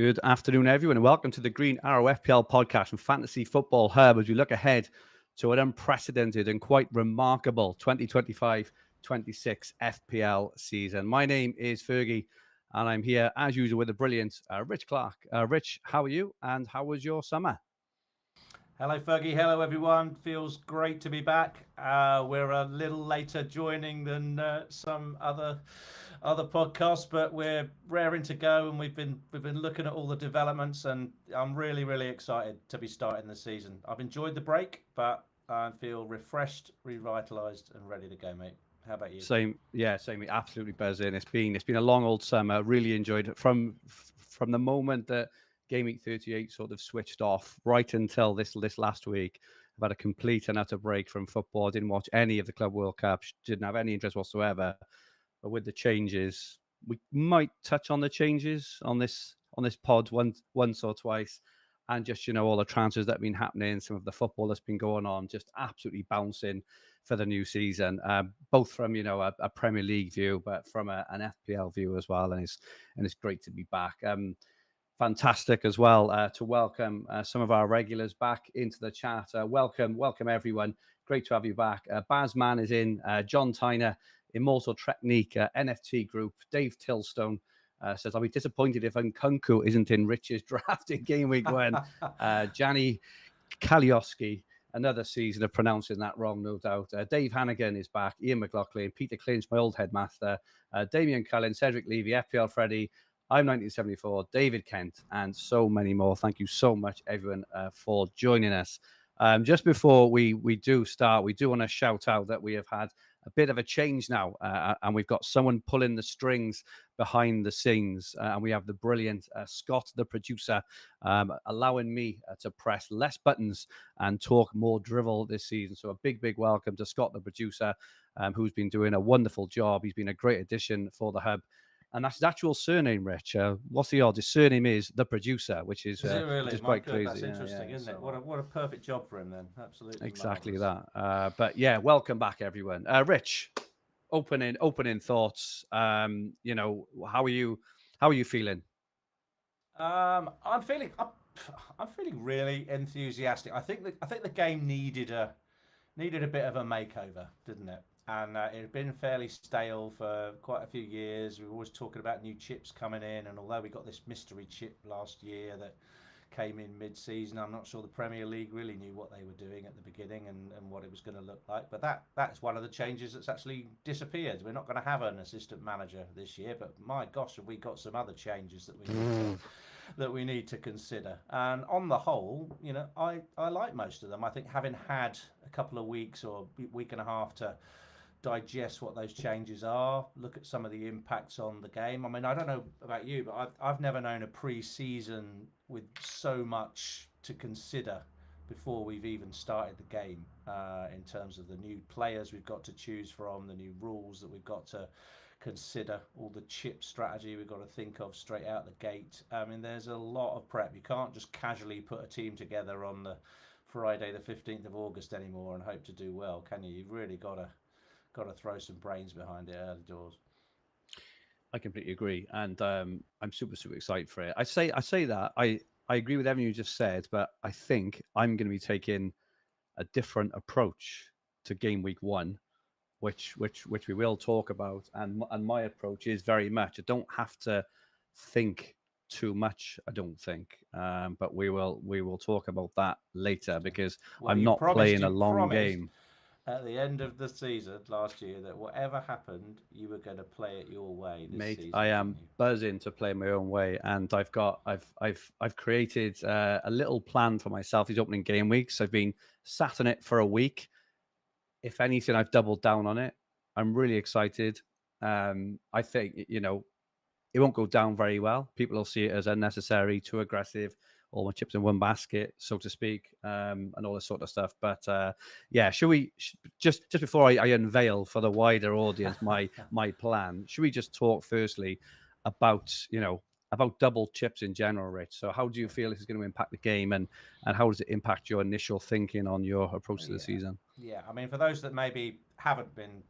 Good afternoon, everyone, and welcome to the Green Arrow FPL podcast and Fantasy Football Hub as we look ahead to an unprecedented and quite remarkable 2025-26 FPL season. My name is Fergi, and I'm here, as usual, with the brilliant Rich Clarke. Rich, how are you, and how was your summer? Hello, Fergie. Hello, everyone. Feels great to be back. We're a little later joining than some other podcasts, but we're raring to go, and we've been looking at all the developments, and I'm really excited to be starting the season. I've enjoyed the break, but I feel refreshed, revitalised, and ready to go, mate. How about you? Same. Absolutely buzzing. It's been a long old summer. Really enjoyed it from the moment that Game Week 38 sort of switched off right until this last week. I've had a complete and utter break from football. I didn't watch any of the Club World Cup. Didn't have any interest whatsoever. But with the changes, we might touch on the changes on this pod once or twice, and just all the transfers that have been happening, some of the football that's been going on, just absolutely bouncing for the new season, both from a Premier League view, but from an FPL view as well. And it's great to be back. Fantastic as well to welcome some of our regulars back into the chat. Welcome everyone. Great to have you back. Bazman is in. John Tyner, Immortal Technique, NFT Group. Dave Tillstone says, I'll be disappointed if Nkunku isn't in Rich's draft in Game Week 1. Gianni Kalioski, another season of pronouncing that wrong, no doubt. Dave Hannigan is back. Ian McLaughlin, Peter Clinch, my old headmaster. Damian Cullen, Cedric Levy, FPL Freddy. I'm 1974, David Kent, and so many more. Thank you so much, everyone, for joining us. Just before we do start, we do want to shout out that we have had a bit of a change now, and we've got someone pulling the strings behind the scenes, and we have the brilliant Scott, the producer, allowing me to press less buttons and talk more drivel this season. So a big welcome to Scott, the producer, who's been doing a wonderful job. He's been a great addition for the Hub. And that's his actual surname, Rich. What's the odds? His surname is the producer, which is really? which is quite crazy. That's interesting, isn't it? What a perfect job for him then. Absolutely. Exactly marvelous. that. But yeah, welcome back, everyone. Rich, opening thoughts. How are you? How are you feeling? I'm feeling really enthusiastic. I think the game needed a bit of a makeover, didn't it? And it had been fairly stale for quite a few years. We were always talking about new chips coming in, and although we got this mystery chip last year that came in mid-season, I'm not sure the Premier League really knew what they were doing at the beginning and what it was going to look like. But that's one of the changes that's actually disappeared. We're not going to have an assistant manager this year, but my gosh, have we got some other changes that we need to consider. And on the whole, I like most of them. I think having had a couple of weeks or week and a half to digest what those changes are, look at some of the impacts on the game. I mean, I don't know about you, but I've never known a pre-season with so much to consider before we've even started the game, in terms of the new players we've got to choose from, the new rules that we've got to consider, all the chip strategy we've got to think of straight out the gate. I mean, there's a lot of prep. You can't just casually put a team together on the Friday the 15th of August anymore and hope to do well, can you? You've really got to throw some brains behind it early doors. I completely agree, and I'm super excited for it. I say that I agree with everything you just said, but I think I'm going to be taking a different approach to Game Week 1, which we will talk about. And my approach is very much I don't have to think too much, I don't think, but we will talk about that later because I'm not playing a long game. At the end of the season last year, that whatever happened, you were going to play it your way this Mate, season. I am buzzing to play my own way, and I've created a little plan for myself these opening game weeks. I've been sat on it for a week. If anything, I've doubled down on it. I'm really excited. I think it won't go down very well. People will see it as unnecessary, too aggressive, all my chips in one basket, so to speak, and all this sort of stuff. But yeah, should we just before I unveil for the wider audience my plan? Should we just talk firstly about about double chips in general, Rich? So how do you feel this is going to impact the game, and how does it impact your initial thinking on your approach to the season? Yeah, I mean, for those that maybe haven't been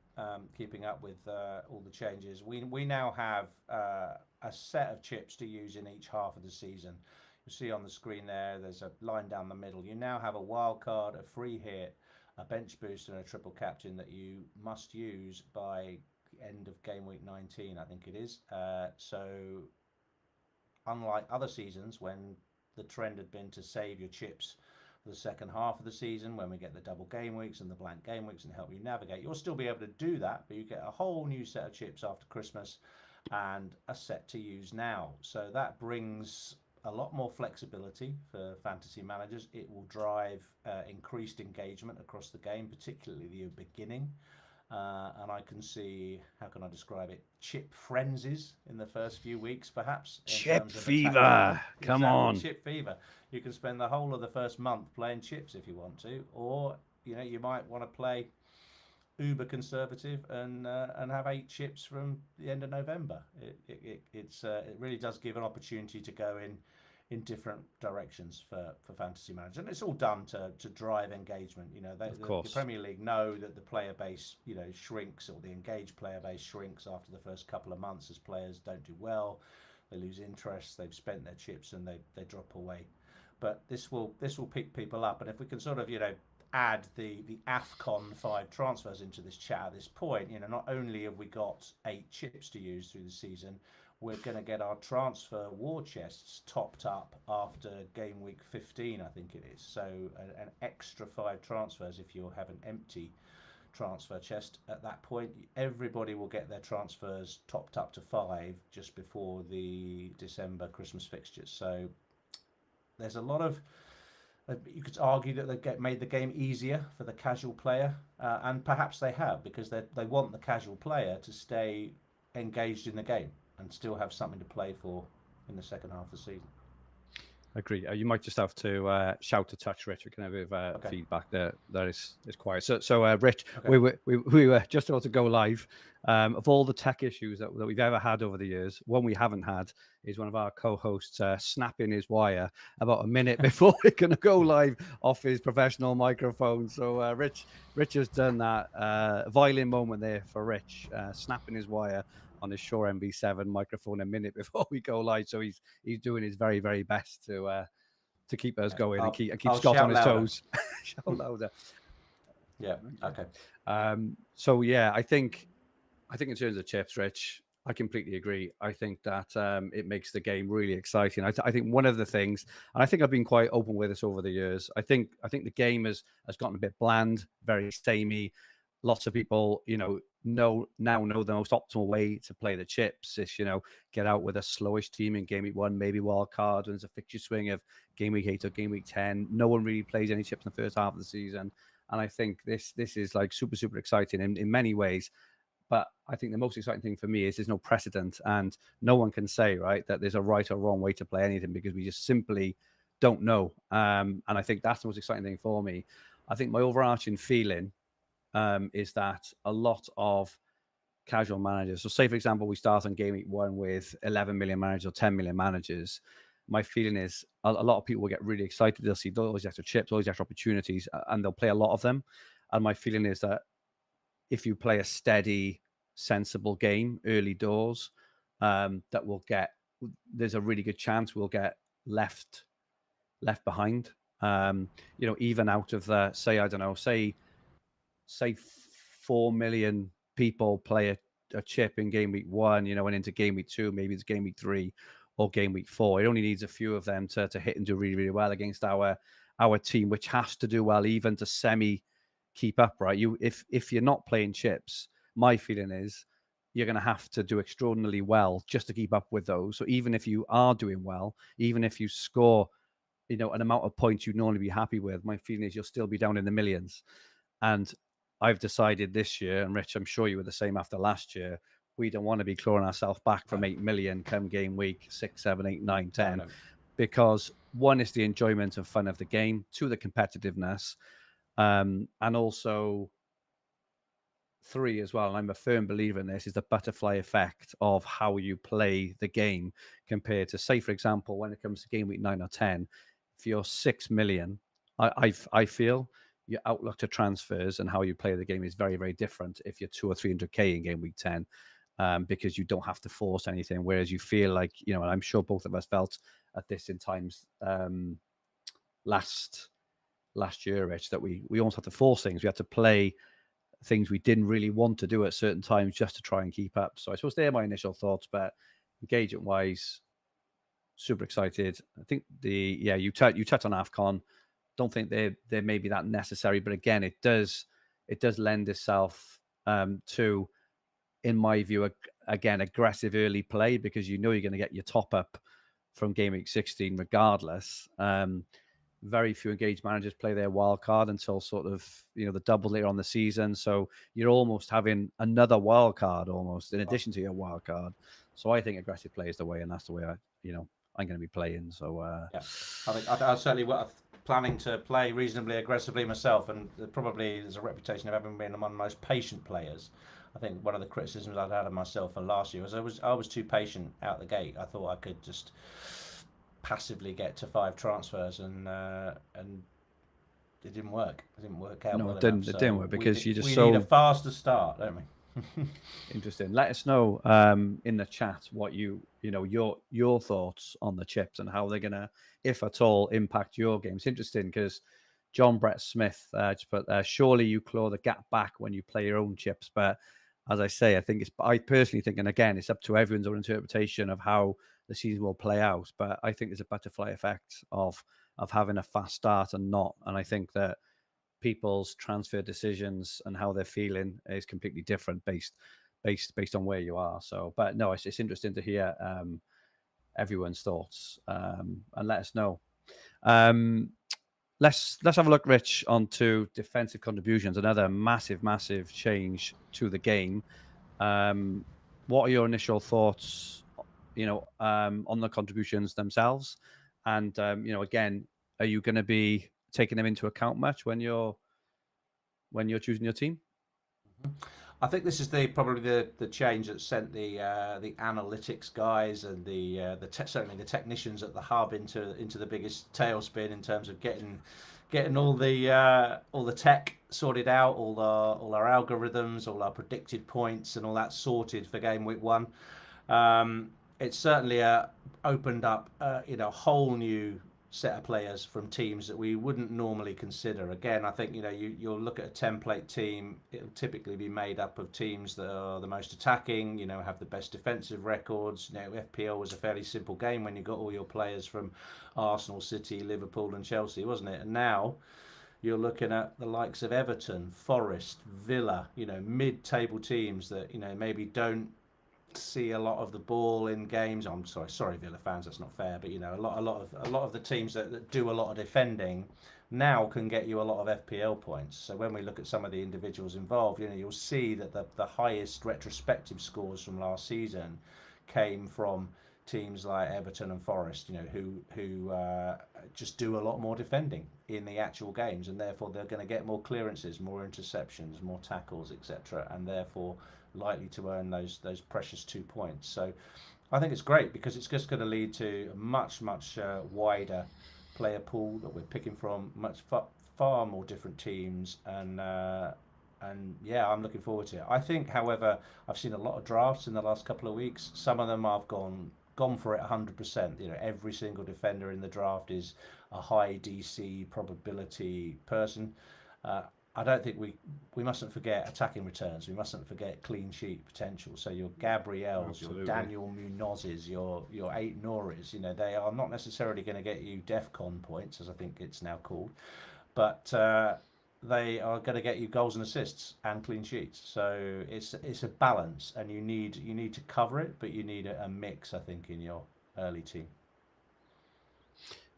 keeping up with all the changes. We now have a set of chips to use in each half of the season. You see on the screen there, there's a line down the middle. You now have a wild card, a free hit, a bench boost, and a triple captain that you must use by end of game week 19, I think it is. So unlike other seasons when the trend had been to save your chips for the second half of the season, when we get the double game weeks and the blank game weeks and help you navigate, you'll still be able to do that, but you get a whole new set of chips after Christmas and a set to use now. So that brings a lot more flexibility for fantasy managers. It will drive increased engagement across the game, particularly the beginning. And I can see, how can I describe it? Chip frenzies in the first few weeks, perhaps. Chip fever. Come on. Chip fever. You can spend the whole of the first month playing chips if you want to, or you might want to play uber conservative and have 8 chips from the end of November. It really does give an opportunity to go in different directions for fantasy managers, and it's all done to drive engagement. The Premier League know that the player base shrinks, or the engaged player base shrinks after the first couple of months as players don't do well, they lose interest, they've spent their chips and they drop away. But this will pick people up, and if we can sort of add the AFCON 5 transfers into this chat at this point, not only have we got 8 chips to use through the season, we're going to get our transfer war chests topped up after game week 15, I think it is. So an extra 5 transfers if you have an empty transfer chest. At that point, everybody will get their transfers topped up to 5 just before the December Christmas fixtures. So there's a lot of... You could argue that they made the game easier for the casual player, and perhaps they have, because they want the casual player to stay engaged in the game and still have something to play for in the second half of the season. Agree. You might just have to shout a touch, Rich. We can have a bit of feedback there. That is quiet. So Rich, we were just about to go live. Of all the tech issues that we've ever had over the years, one we haven't had is one of our co-hosts snapping his wire about a minute before we're going to go live off his professional microphone. So Rich has done that violin moment there for Rich, snapping his wire on his Shure MB7 microphone a minute before we go live. So he's doing his very, very best to keep us going and keep Scott on his toes. Shout louder. Yeah. Okay. So yeah, I think in terms of chips, Rich, I completely agree. I think that it makes the game really exciting. I think one of the things, and I think I've been quite open with this over the years, I think the game has gotten a bit bland, very samey. Lots of people, know the most optimal way to play the chips is, get out with a slowish team in game week 1, maybe wild card, and there's a fixture swing of game week 8 or game week 10. No one really plays any chips in the first half of the season. And I think this is like super, super exciting in many ways. But I think the most exciting thing for me is there's no precedent, and no one can say, right, that there's a right or wrong way to play anything, because we just simply don't know. And I think that's the most exciting thing for me. I think my overarching feeling is that a lot of casual managers, so say, for example, we start on game week 1 with 11 million managers or 10 million managers. My feeling is a lot of people will get really excited. They'll see all these extra chips, all these extra opportunities, and they'll play a lot of them. And my feeling is that if you play a steady, sensible game early doors, there's a really good chance we'll get left behind. Even out of the, say 4 million people play a chip in game week 1, and into game week 2, maybe it's game week 3 or game week 4. It only needs a few of them to hit and do really, really well against our team, which has to do well even to semi keep up, right? If you're not playing chips, my feeling is you're going to have to do extraordinarily well just to keep up with those. So even if you are doing well, even if you score, an amount of points you'd normally be happy with, my feeling is you'll still be down in the millions. And I've decided this year, and Rich, I'm sure you were the same after last year, we don't want to be clawing ourselves back from 8 million come game week 6, 7, 8, 9, 10, no. Because 1 is the enjoyment and fun of the game, 2, the competitiveness, and also 3 as well, and I'm a firm believer in this, is the butterfly effect of how you play the game compared to, say, for example, when it comes to game week 9 or 10, if you're 6 million, I feel your outlook to transfers and how you play the game is very, very different if you're 200 or 300k in game week 10, because you don't have to force anything. Whereas you feel like, and I'm sure both of us felt at this in times last year, Rich, that we almost had to force things. We had to play things we didn't really want to do at certain times just to try and keep up. So I suppose they're my initial thoughts, but engagement wise, super excited. I think you touched on AFCON. Don't think they're maybe that necessary, but again, it does lend itself to, in my view, again, aggressive early play, because you're going to get your top up from game week 16 regardless. Very few engaged managers play their wild card until sort of the double later on the season, so you're almost having another wild card almost in addition to your wild card. So I think aggressive play is the way, and that's the way I'm going to be playing. So yeah, I think I certainly planning to play reasonably aggressively myself, and probably there's a reputation of having been among the most patient players. I think one of the criticisms I'd had of myself for last year was I was too patient out the gate. I thought I could just passively get to 5 transfers, and it didn't work. It didn't work out well enough. It didn't work because you just we need a faster start, don't we? Interesting. Let us know in the chat what your thoughts on the chips and how they're gonna, if at all, impact your game. It's interesting because John Brett Smith just put, surely you claw the gap back when you play your own chips. But as I say, I personally think, and again, it's up to everyone's own interpretation of how the season will play out. But I think there's a butterfly effect of having a fast start and not. And I think that people's transfer decisions and how they're feeling is completely different based on where you are. So, but no, it's interesting to hear everyone's thoughts, and let us know. Let's have a look, Rich, onto defensive contributions. Another massive change to the game. What are your initial thoughts, on the contributions themselves? And again, are you going to be taking them into account much when you're choosing your team? I think this is probably the change that sent the analytics guys and certainly the technicians at the hub into the biggest tailspin in terms of getting all the tech sorted out, all our algorithms, all our predicted points, and all that sorted for game week 1. It's certainly opened up a whole new set of players from teams that we wouldn't normally consider. Again, I think you'll look at a template team, it'll typically be made up of teams that are the most attacking, have the best defensive records. FPL was a fairly simple game when you got all your players from Arsenal, City, Liverpool and Chelsea, wasn't it? And now you're looking at the likes of Everton, Forest, Villa, mid-table teams that maybe don't see a lot of the ball in games. I'm sorry, Villa fans, that's not fair. But a lot of the teams that do a lot of defending now can get you a lot of FPL points. So when we look at some of the individuals involved, you'll see that the highest retrospective scores from last season came from teams like Everton and Forest, who just do a lot more defending in the actual games, and therefore they're going to get more clearances, more interceptions, more tackles, etc., and therefore likely to earn those precious 2 points. So I think it's great because it's just going to lead to a much wider player pool that we're picking from, far more different teams, and yeah, I'm looking forward to it. I think, however, I've seen a lot of drafts in the last couple of weeks. Some of them I've gone for it 100%. Every single defender in the draft is a high DC probability person. I don't think we mustn't forget attacking returns. We mustn't forget clean sheet potential. So your Gabriels, Absolutely. Your Daniel Munozes, your 8 Noris, they are not necessarily going to get you DEFCON points, as I think it's now called, but they are going to get you goals and assists and clean sheets. So it's a balance, and you need to cover it, but you need a mix, I think, in your early team.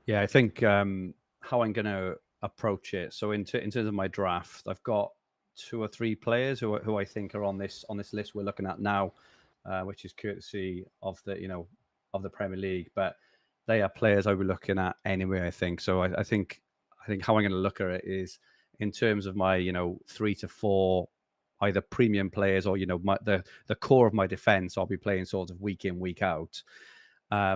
Yeah, I think how I'm going to approach it. So in terms of my draft, I've got 2 or 3 players who I think are on this list we're looking at now, which is courtesy of the Premier League. But they are players I'll be looking at anyway, I think. So I think how I'm going to look at it is in terms of my 3 to 4 either premium players or the core of my defense. I'll be playing sort of week in, week out. I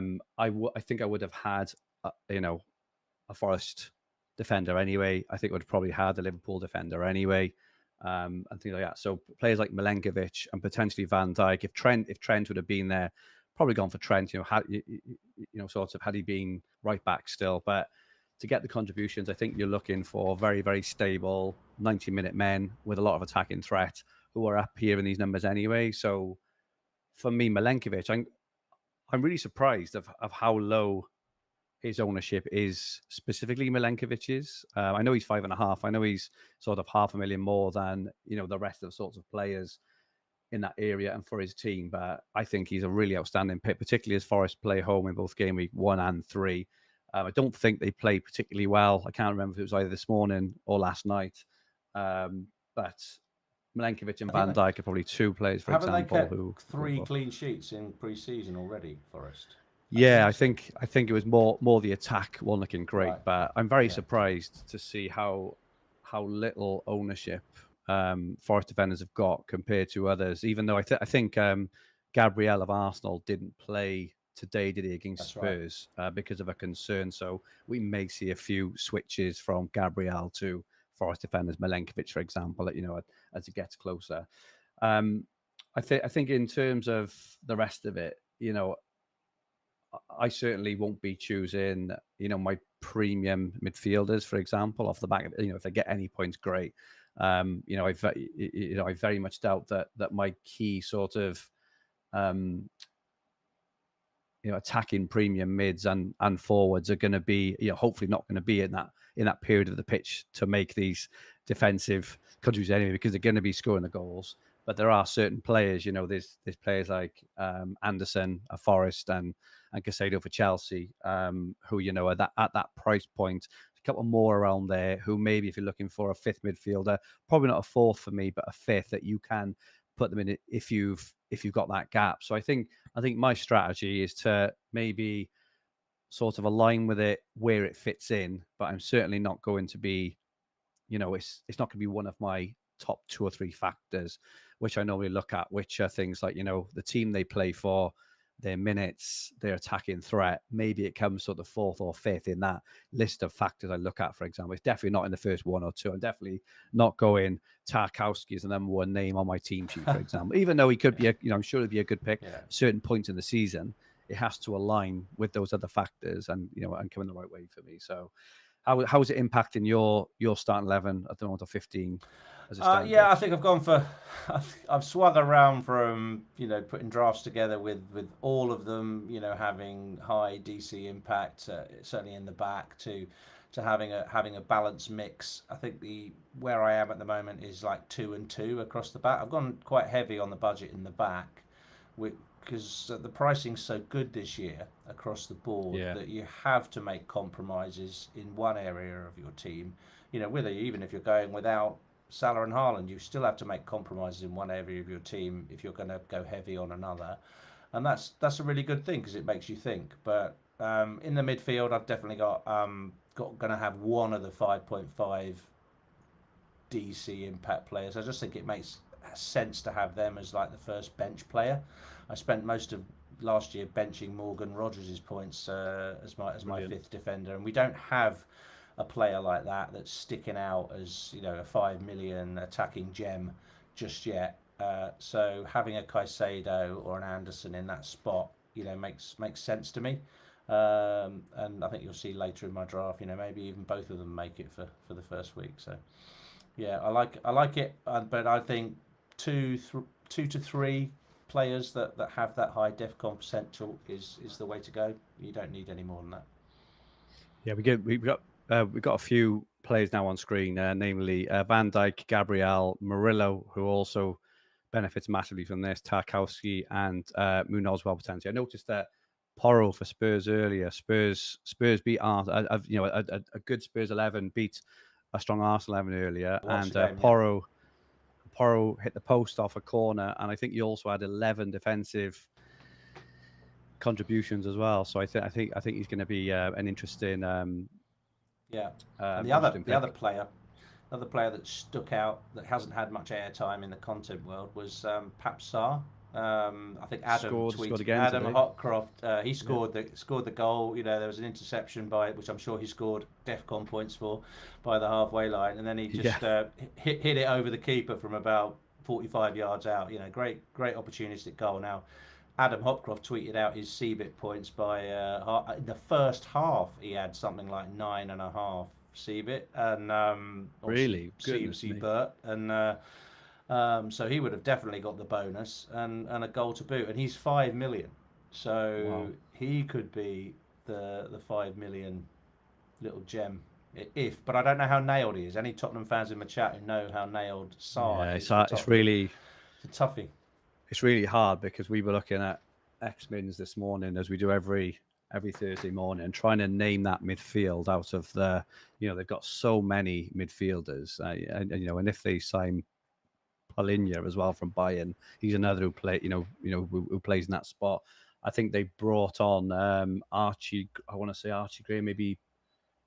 think I would have had a Forest defender anyway. I think would probably had a Liverpool defender anyway, and things like that. So players like Milenkovic and potentially Van Dijk, if Trent would have been there, probably gone for Trent. Sort of had he been right back still, but to get the contributions, I think you're looking for very, very stable 90-minute men with a lot of attacking threat who are up here in these numbers anyway. So for me, Milenkovic, I'm really surprised of how low his ownership is, specifically Milenkovic's. I know he's 5.5. I know he's sort of 500,000 more than the rest of the sorts of players in that area and for his team. But I think he's a really outstanding pick, particularly as Forest play home in both game week 1 and 3. I don't think they played particularly well. I can't remember if it was either this morning or last night. But Milenkovic and Van Dijk are probably two players, for haven't example, they kept who 3 clean sheets in pre-season already, Forest? I think it was more the attack one looking great, right. But I'm very surprised to see how little ownership Forest defenders have got compared to others. Even though I think Gabriel of Arsenal didn't play today, did he, against Spurs because of a concern? So we may see a few switches from Gabriel to Forest defenders, Milenkovic, for example, as it gets closer. I think in terms of the rest of it, I certainly won't be choosing, my premium midfielders, for example, off the back of, if they get any points, great. I very much doubt that my key sort of, attacking premium mids and forwards are going to be, hopefully not going to be in that period of the pitch to make these defensive contributions anyway, because they're going to be scoring the goals. But there are certain players, there's players like Anderson, Forest, and Caicedo for Chelsea, who at that price point, a couple more around there, who maybe if you're looking for a fifth midfielder, probably not a fourth for me, but a fifth that you can put them in it if you've got that gap. So I think my strategy is to maybe sort of align with it where it fits in, but I'm certainly not going to be, it's not going to be one of my top 2 or 3 factors, which I normally look at, which are things like, the team they play for, their minutes, their attacking threat. Maybe it comes sort of 4th or 5th in that list of factors I look at, for example. It's definitely not in the first 1 or 2. I'm definitely not going Tarkowski as the number 1 name on my team sheet, for example. Even though he could be, I'm sure it'd be a good pick certain points in the season. It has to align with those other factors and, and come in the right way for me. So how is it impacting your starting 11 at the moment of 15? I think I've gone for, I've swung around from, putting drafts together with all of them, having high DC impact, certainly in the back, to having a balanced mix. I think where I am at the moment is like 2 and 2 across the back. I've gone quite heavy on the budget in the back, because the pricing's so good this year across the board that you have to make compromises in one area of your team. Even if you're going without Salah and Haaland, you still have to make compromises in one area of your team if you're going to go heavy on another, and that's a really good thing because it makes you think. But in the midfield, I've definitely got going to have one of the 5.5 DC impact players. I just think it makes sense to have them as like the first bench player. I spent most of last year benching Morgan Rogers' points as my fifth defender, and we don't have a player like that that's sticking out as a 5 million attacking gem just yet. So having a Caicedo or an Anderson in that spot, makes sense to me. And I think you'll see later in my draft, maybe even both of them make it for the first week. So I like it, but I think 2 to 3 players that have that high DEFCON potential is the way to go. You don't need any more than that. Yeah, we've got a few players now on screen, namely Van Dijk, Gabriel, Murillo, who also benefits massively from this, Tarkowski, and Munoz well potentially. I noticed that Porro for Spurs earlier. Spurs beat a good Spurs 11 beat a strong Arsenal 11 earlier, and Porro hit the post off a corner, and I think he also had 11 defensive contributions as well. So I think he's going to be an interesting. And the other player that stuck out that hasn't had much airtime in the content world was Pap Sarr I think Adam scored tweeted. again Adam today. Hopcroft, he scored the goal. There was an interception which I'm sure he scored DEFCON points for, by the halfway line, and then he just hit it over the keeper from about 45 yards out. Great opportunistic goal. Now, Adam Hopcroft tweeted out his CBIT points by in the first half. He had something like 9.5 CBIT, and really, goodness me. CBert, and so he would have definitely got the bonus and a goal to boot, and he's 5 million, so he could be the 5 million little gem. But I don't know how nailed he is. Any Tottenham fans in the chat who know how nailed Sarr is? It's really it's a toughie. It's really hard because we were looking at X-Mins this morning, as we do every Thursday morning, trying to name that midfield out of the, they've got so many midfielders, and if they sign Paulinho as well from Bayern, he's another who who plays in that spot. I think they brought on Archie. I want to say Archie Gray, maybe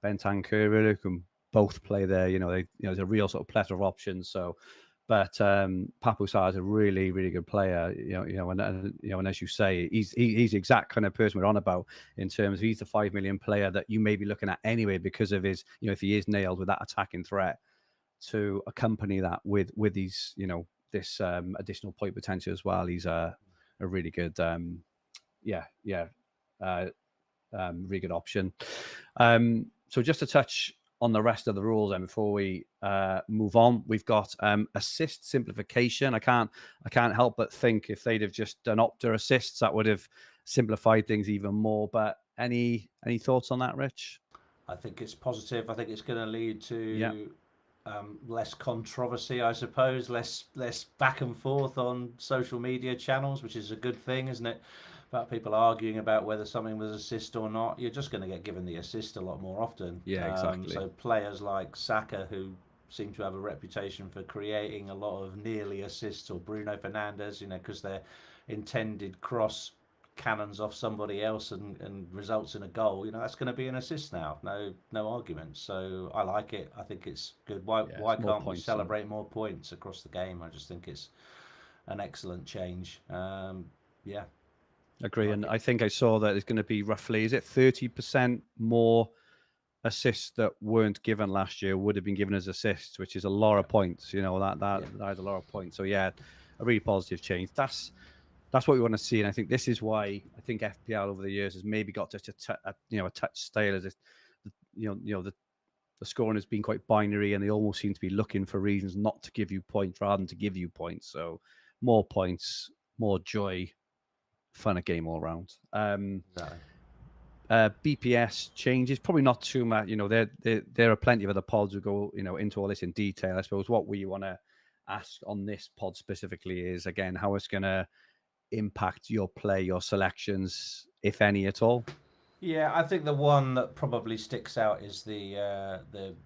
Bentancur, who can both play there. There's a real sort of plethora of options. So, but Papu Sarr is a really, really good player. And as you say, he's the exact kind of person we're on about, in terms of he's the 5 million player that you may be looking at anyway, because of his, if he is nailed with that attacking threat, to accompany that with these, this additional point potential as well. He's a really good, really good option. So just to touch on the rest of the rules, and before we move on, we've got assist simplification. I can't help but think if they'd have just done Opta assists, that would have simplified things even more. But any thoughts on that, Rich? I think it's positive. I think it's going to lead to less controversy, I suppose, less back and forth on social media channels, which is a good thing, isn't it? About people arguing about whether something was assist or not. You're just going to get given the assist a lot more often. Yeah, exactly. So players like Saka, who seem to have a reputation for creating a lot of nearly assists, or Bruno Fernandes, because they're intended cross cannons off somebody else and results in a goal, that's going to be an assist now. No argument. So I like it. I think it's good. Why can't we celebrate more points across the game? I just think it's an excellent change. Agree. And I think I saw that there's going to be roughly, is it 30% more assists that weren't given last year would have been given as assists, which is a lot of points. That is a lot of points. So a really positive change. That's what we want to see. And I think this is why I think FPL over the years has maybe got just a touch stale, as the scoring has been quite binary, and they almost seem to be looking for reasons not to give you points rather than to give you points. So more points, more joy, fun a game all around. BPS changes, probably not too much. There are plenty of other pods who go into all this in detail. I suppose what we want to ask on this pod specifically is, again, how it's going to impact your play, your selections, if any at all. Yeah, I think the one that probably sticks out is the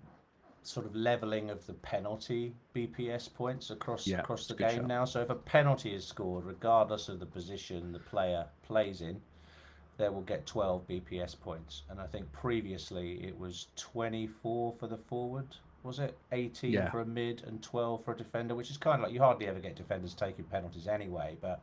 sort of leveling of the penalty BPS points across the game now. So if a penalty is scored, regardless of the position the player plays in, they will get 12 BPS points. And I think previously it was 24 for the forward, was it? 18 for a mid and 12 for a defender, which is kind of like, you hardly ever get defenders taking penalties anyway, but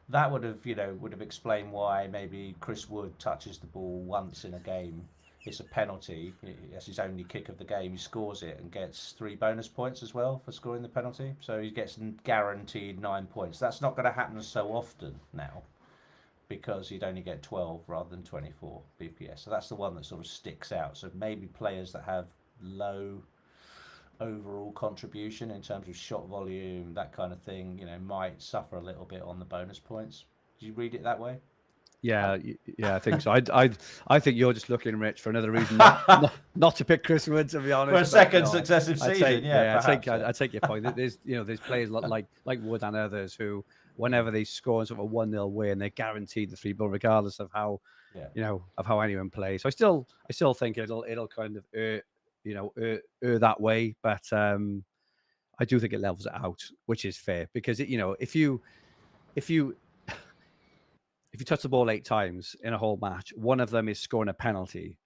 that would have explained why maybe Chris Wood touches the ball once in a game. It's a penalty. That's his only kick of the game. He scores it and gets 3 bonus points as well for scoring the penalty. So he gets guaranteed 9 points. That's not going to happen so often now, because you'd only get 12 rather than 24 BPS. So that's the one that sort of sticks out. So maybe players that have low overall contribution in terms of shot volume, that kind of thing, might suffer a little bit on the bonus points. Do you read it that way? Yeah, I think so. I think you're just looking, Rich, for another reason not to pick Chris Wood, to be honest. For a second successive season, I take your point. There's players like Wood and others who, whenever they score in sort of a 1-0 win, they're guaranteed the 3 ball, regardless of how of how anyone plays. So I still think it'll kind of err that way, but I do think it levels it out, which is fair, because if you touch the ball 8 times in a whole match, one of them is scoring a penalty,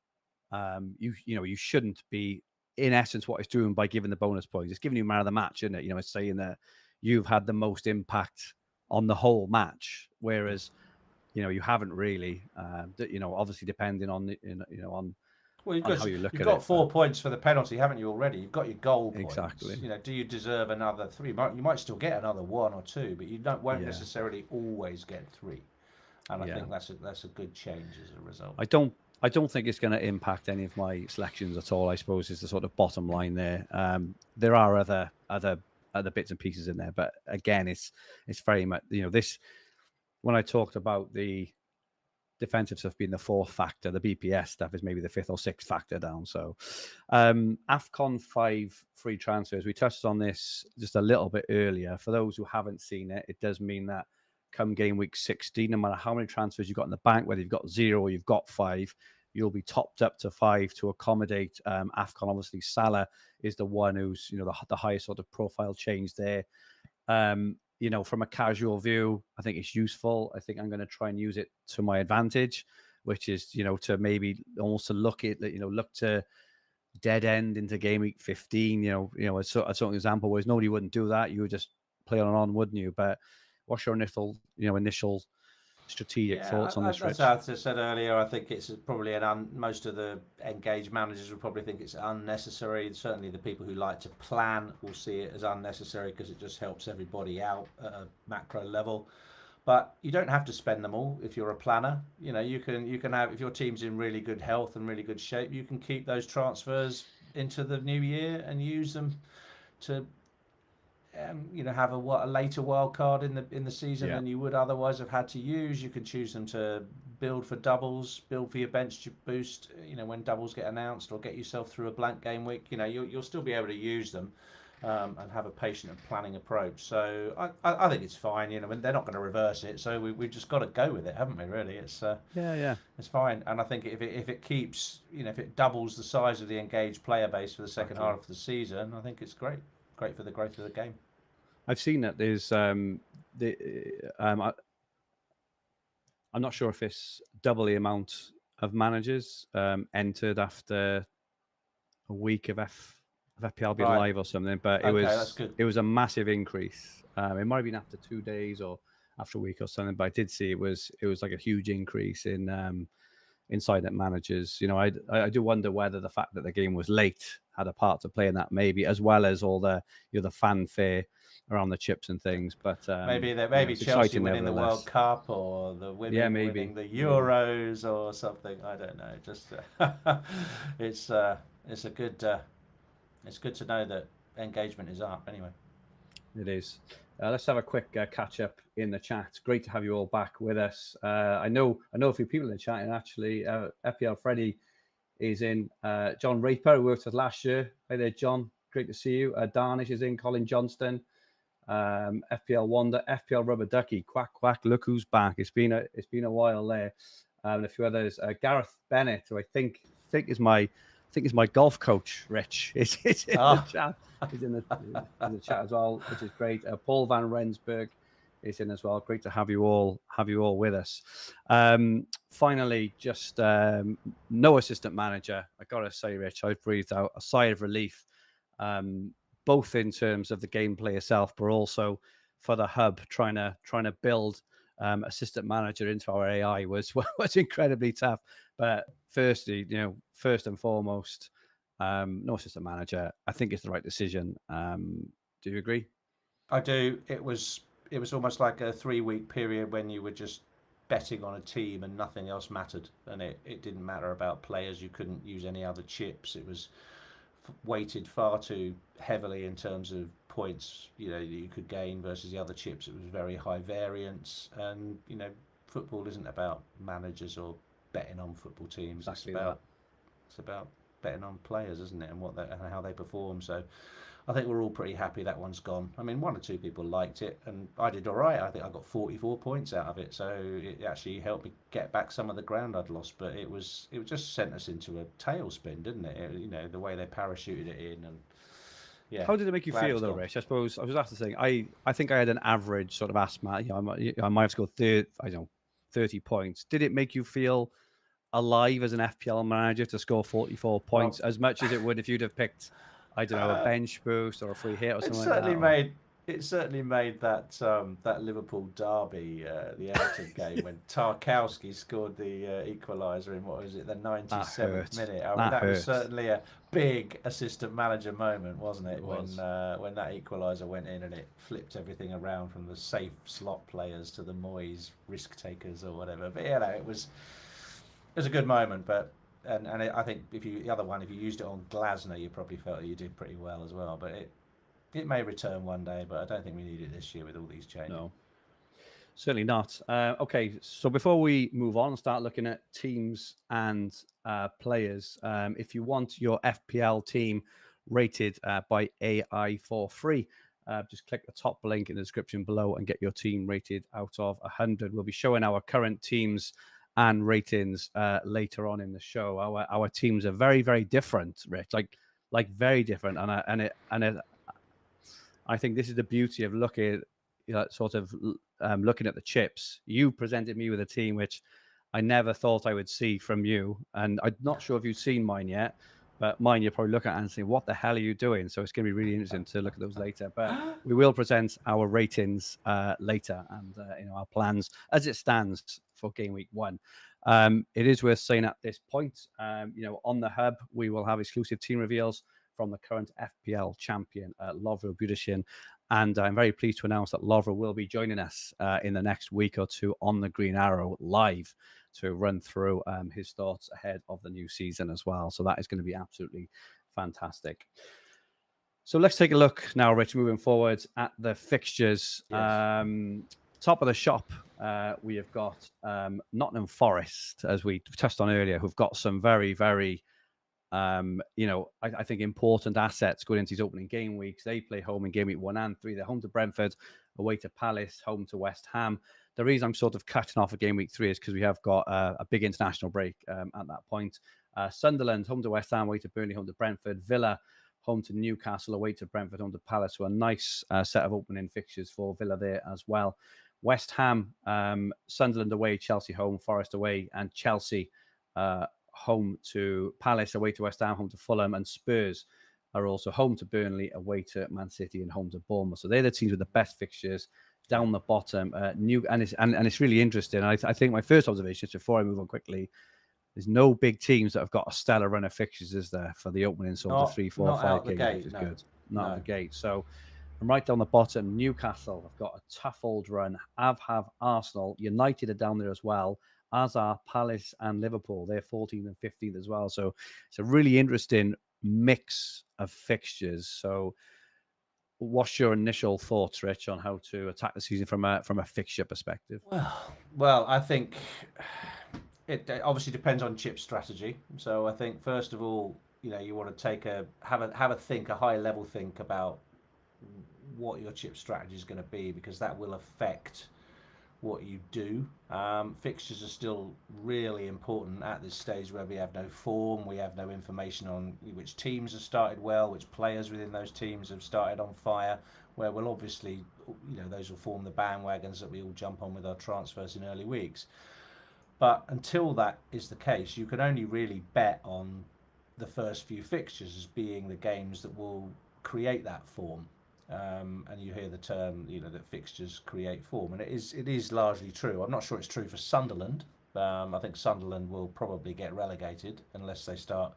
you shouldn't be, in essence, what it's doing by giving the bonus points. It's giving you man of the match, isn't it? It's saying that you've had the most impact on the whole match, whereas you haven't really. Obviously depending on on Well, how you look you've at got it. 4 points for the penalty, haven't you already? You've got your goal Exactly. points. Do you deserve another 3? You might still get another 1 or 2, but you won't necessarily always get 3. And I think that's a good change as a result. I don't think it's going to impact any of my selections at all, I suppose, is the sort of bottom line there. There are other bits and pieces in there, but again, it's very much this. When I talked about the defensive stuff being the 4th factor, the BPS stuff is maybe the 5th or 6th factor down. So AFCON 5 free transfers, we touched on this just a little bit earlier. For those who haven't seen it, it does mean that come game week 16, no matter how many transfers you've got in the bank, whether you've got 0 or you've got 5, you'll be topped up to 5 to accommodate AFCON. Obviously, Salah is the one who's the highest sort of profile change there. From a casual view, I think it's useful. I think I'm going to try and use it to my advantage, which is, to maybe almost to look to dead end into game week 15, a certain example, whereas nobody wouldn't do that. You would just play on, wouldn't you? But what's your initial strategic thoughts on this, Rich? As I said earlier, I think it's probably most of the engaged managers will probably think it's unnecessary. Certainly the people who like to plan will see it as unnecessary because it just helps everybody out at a macro level. But you don't have to spend them all if you're a planner. You can have, if your team's in really good health and really good shape, you can keep those transfers into the new year and use them to have a later wild card in the season than you would otherwise have had to use. You can choose them to build for doubles, build for your bench boost. When doubles get announced, or get yourself through a blank game week. You'll still be able to use them and have a patient and planning approach. So I think it's fine. They're not going to reverse it, so we've just got to go with it, haven't we? Really, it's it's fine. And I think if it keeps, if it doubles the size of the engaged player base for the second half of the season, I think it's great for the growth of the game. I've seen that there's I'm not sure if it's double the amount of managers entered after a week of FPL being live or something, but it was a massive increase. It might have been after 2 days or after a week or something, but I did see it was like a huge increase in inside net managers. I do wonder whether the fact that the game was late had a part to play in that, maybe, as well as all the the fanfare around the chips and things. But maybe Chelsea winning the World Cup, or the women winning the Euros or something. I don't know. Just it's good to know that engagement is up. Anyway, it is. Let's have a quick catch up in the chat. Great to have you all back with us. I know a few people in the chat, and actually, FPL Freddy is in. John Raper, who worked with us last year. Hi there, John. Great to see you. Darnish is in. Colin Johnston, FPL Wonder, FPL Rubber Ducky, Quack Quack. Look who's back. It's been a while there. And a few others. Gareth Bennett, who I think is my golf coach. Rich is in the chat. He's in the chat as well, which is great. Paul Van Rensburg is in as well. Great to have you all with us. Finally, just no assistant manager. I gotta say, Rich, I've breathed out a sigh of relief, both in terms of the gameplay itself, but also for the hub trying to build assistant manager into our AI was incredibly tough. But firstly, first and foremost, no assistant manager. I think it's the right decision. Do you agree? I do. It was almost like a 3-week period when you were just betting on a team and nothing else mattered, and it didn't matter about players. You couldn't use any other chips. It was weighted far too heavily in terms of points that you could gain versus the other chips. It was very high variance, and football isn't about managers or betting on football teams. Exactly. It's about betting on players, isn't it, and and how they perform. So I think we're all pretty happy that one's gone. I mean, 1 or 2 people liked it, and I did all right. I think I got 44 points out of it, so it actually helped me get back some of the ground I'd lost. But it just sent us into a tailspin, didn't it? The way they parachuted it in, and yeah. How did it make you feel, though, Rich? I suppose I was after saying I think I had an average sort of asthma. I might have scored 30 points. Did it make you feel alive as an FPL manager to score 44 points as much as it would if you'd have picked, I don't know, a bench boost or a free hit or something like that? It certainly made that that Liverpool derby, the Everton game, when Tarkowski scored the equaliser in, what was it, the That 97th hurt. minute. I mean, That that was hurt. certainly a big assistant manager moment, wasn't It it? was. When that equaliser went in and it flipped everything around from the safe slot players to the Moyes risk takers or whatever. But yeah, no, it was a good moment. But I think the other one, if you used it on Glasner, you probably felt you did pretty well as well. But it may return one day, but I don't think we need it this year with all these changes. No, certainly not. Okay, so before we move on and start looking at teams and players, if you want your FPL team rated by AI for free, just click the top link in the description below and get your team rated out of 100. We'll be showing our current teams and ratings later on in the show. Our teams are very, very different, Rich. Like very different, I think this is the beauty of looking, sort of looking at the chips. You presented me with a team which I never thought I would see from you, and I'm not sure if you've seen mine yet. But mine, you're probably looking at and saying, "What the hell are you doing?" So it's going to be really interesting to look at those later. But we will present our ratings later and our plans as it stands for game week 1. It is worth saying at this point, on the hub we will have exclusive team reveals from the current FPL champion, Lovro Budishin. And I'm very pleased to announce that Lovro will be joining us in the next week or two on the Green Arrow live to run through his thoughts ahead of the new season as well. So that is going to be absolutely fantastic. So let's take a look now, Rich, moving forward at the fixtures. Yes. Top of the shop, we have got Nottingham Forest, as we touched on earlier, who've got some very, very I think important assets going into these opening game weeks. They play home in game week 1 and 3. They're home to Brentford, away to Palace, home to West Ham. The reason I'm sort of cutting off a game week 3 is because we have got a big international break at that point. Sunderland, home to West Ham, away to Burnley, home to Brentford. Villa, home to Newcastle, away to Brentford, home to Palace. So a nice set of opening fixtures for Villa there as well. West Ham, Sunderland away, Chelsea home, Forest away, and Chelsea home to Palace, away to West Ham, home to Fulham, and Spurs are also home to Burnley, away to Man City, and home to Bournemouth. So they're the teams with the best fixtures down the bottom. It's really interesting. I think my first observation, just before I move on quickly, there's no big teams that have got a stellar run of fixtures, is there, for the opening sort of 3, 4, Not 5 out the games, which gate, is no. good. Not out No. the gate. So and right down the bottom, Newcastle have got a tough old run. Have Arsenal. United are down there as well, as are Palace and Liverpool. They're 14th and 15th as well. So it's a really interesting mix of fixtures. So what's your initial thoughts, Rich, on how to attack the season from a fixture perspective? Well, I think it obviously depends on chip strategy. So I think first of all, you want to have a high level think about what your chip strategy is going to be, because that will affect what you do. Fixtures are still really important at this stage where we have no form, we have no information on which teams have started well, which players within those teams have started on fire, where we'll obviously, those will form the bandwagons that we all jump on with our transfers in early weeks. But until that is the case, you can only really bet on the first few fixtures as being the games that will create that form. And you hear the term, that fixtures create form, and it is largely true. I'm not sure it's true for Sunderland. I think Sunderland will probably get relegated unless they start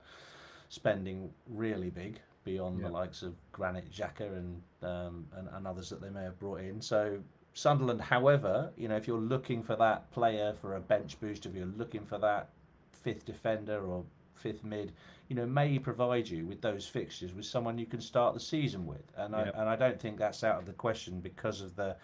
spending really big beyond the likes of Granit Xhaka and others that they may have brought in. So Sunderland, however, if you're looking for that player for a bench boost, if you're looking for that fifth defender or fifth mid, may provide you with those fixtures with someone you can start the season with, and I don't think that's out of the question, because of the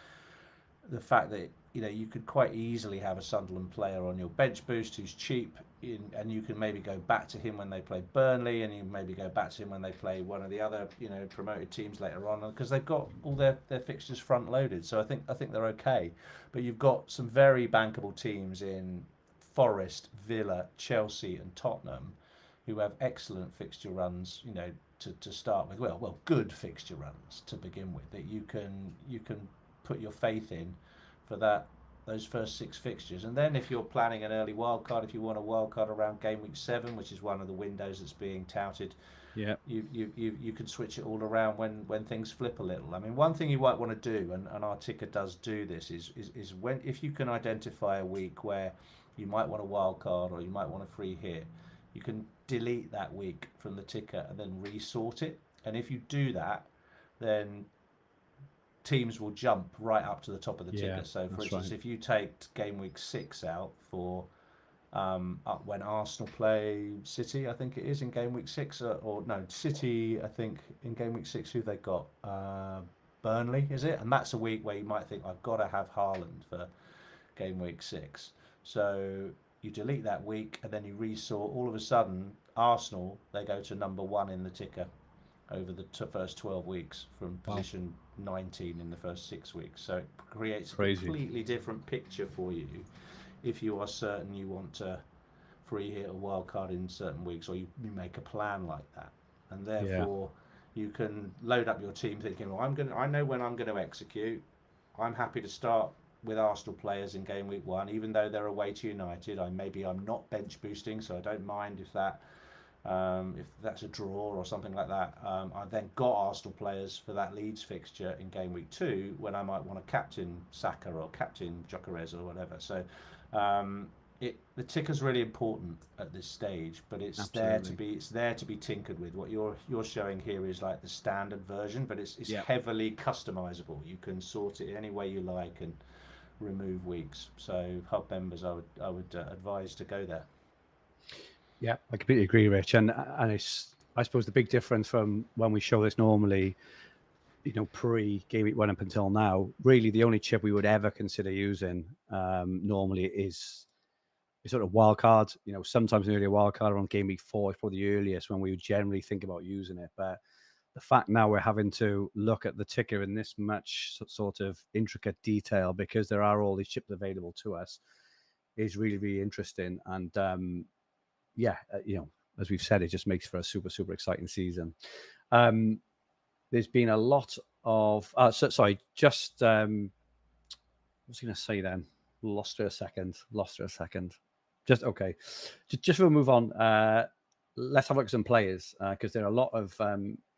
fact that you could quite easily have a Sunderland player on your bench boost who's cheap, and you can maybe go back to him when they play Burnley, and you maybe go back to him when they play one of the other promoted teams later on, because they've got all their fixtures front loaded. So I think they're okay, but you've got some very bankable teams in Forest, Villa, Chelsea, and Tottenham, who have excellent fixture runs, to start with. Well, good fixture runs to begin with, that you can put your faith in for those first 6 fixtures. And then if you're planning an early wildcard, if you want a wildcard around game week 7, which is one of the windows that's being touted, Yeah. You can switch it all around when things flip a little. I mean, one thing you might want to do, and our ticker does do this, is when, if you can identify a week where you might want a wild card or you might want a free hit, you can delete that week from the ticker and then resort it. And if you do that, then teams will jump right up to the top of the Yeah, ticker. So, for that's instance, right. if you take game week 6 out for up when Arsenal play City, I think it is in game week 6, or no, City, I think in game week 6, who they got? Burnley, is it? And that's a week where you might think, I've got to have Haaland for game week 6. So you delete that week and then you resort. All of a sudden, Arsenal, they go to number 1 in the ticker over the first 12 weeks from Wow, position 19 in the first 6 weeks. So it creates a crazy. completely different picture for you if you are certain you want to free hit a wild card in certain weeks, or you make a plan like that, and Yeah, therefore you can load up your team thinking, well, I know when I'm going to execute. I'm happy to start with Arsenal players in game week 1, even though they're away to United. I'm not bench boosting, so I don't mind if that's a draw or something like that. I've then got Arsenal players for that Leeds fixture in game week 2 when I might want to captain Saka or captain Gyökeres or whatever. So um, the ticker's really important at this stage, but absolutely. it's there to be tinkered with. What you're showing here is like the standard version, but it's Yeah. heavily customizable. You can sort it any way you like and remove weeks. So hub members, I would advise to go there. Yeah, I completely agree, Rich. And it's, I suppose, the big difference from when we show this normally, pre game week 1 up until now, really the only chip we would ever consider using normally is sort of wild cards. Sometimes an earlier wild card around game week 4 is probably the earliest when we would generally think about using it. But the fact now we're having to look at the ticker in this much sort of intricate detail because there are all these chips available to us is really, really interesting. And yeah, as we've said, it just makes for a super, super exciting season. There's been a lot of, sorry, just, what was I going to say then? Lost her a second. Just, okay. Just before we move on, let's have a look at some players because there are a lot of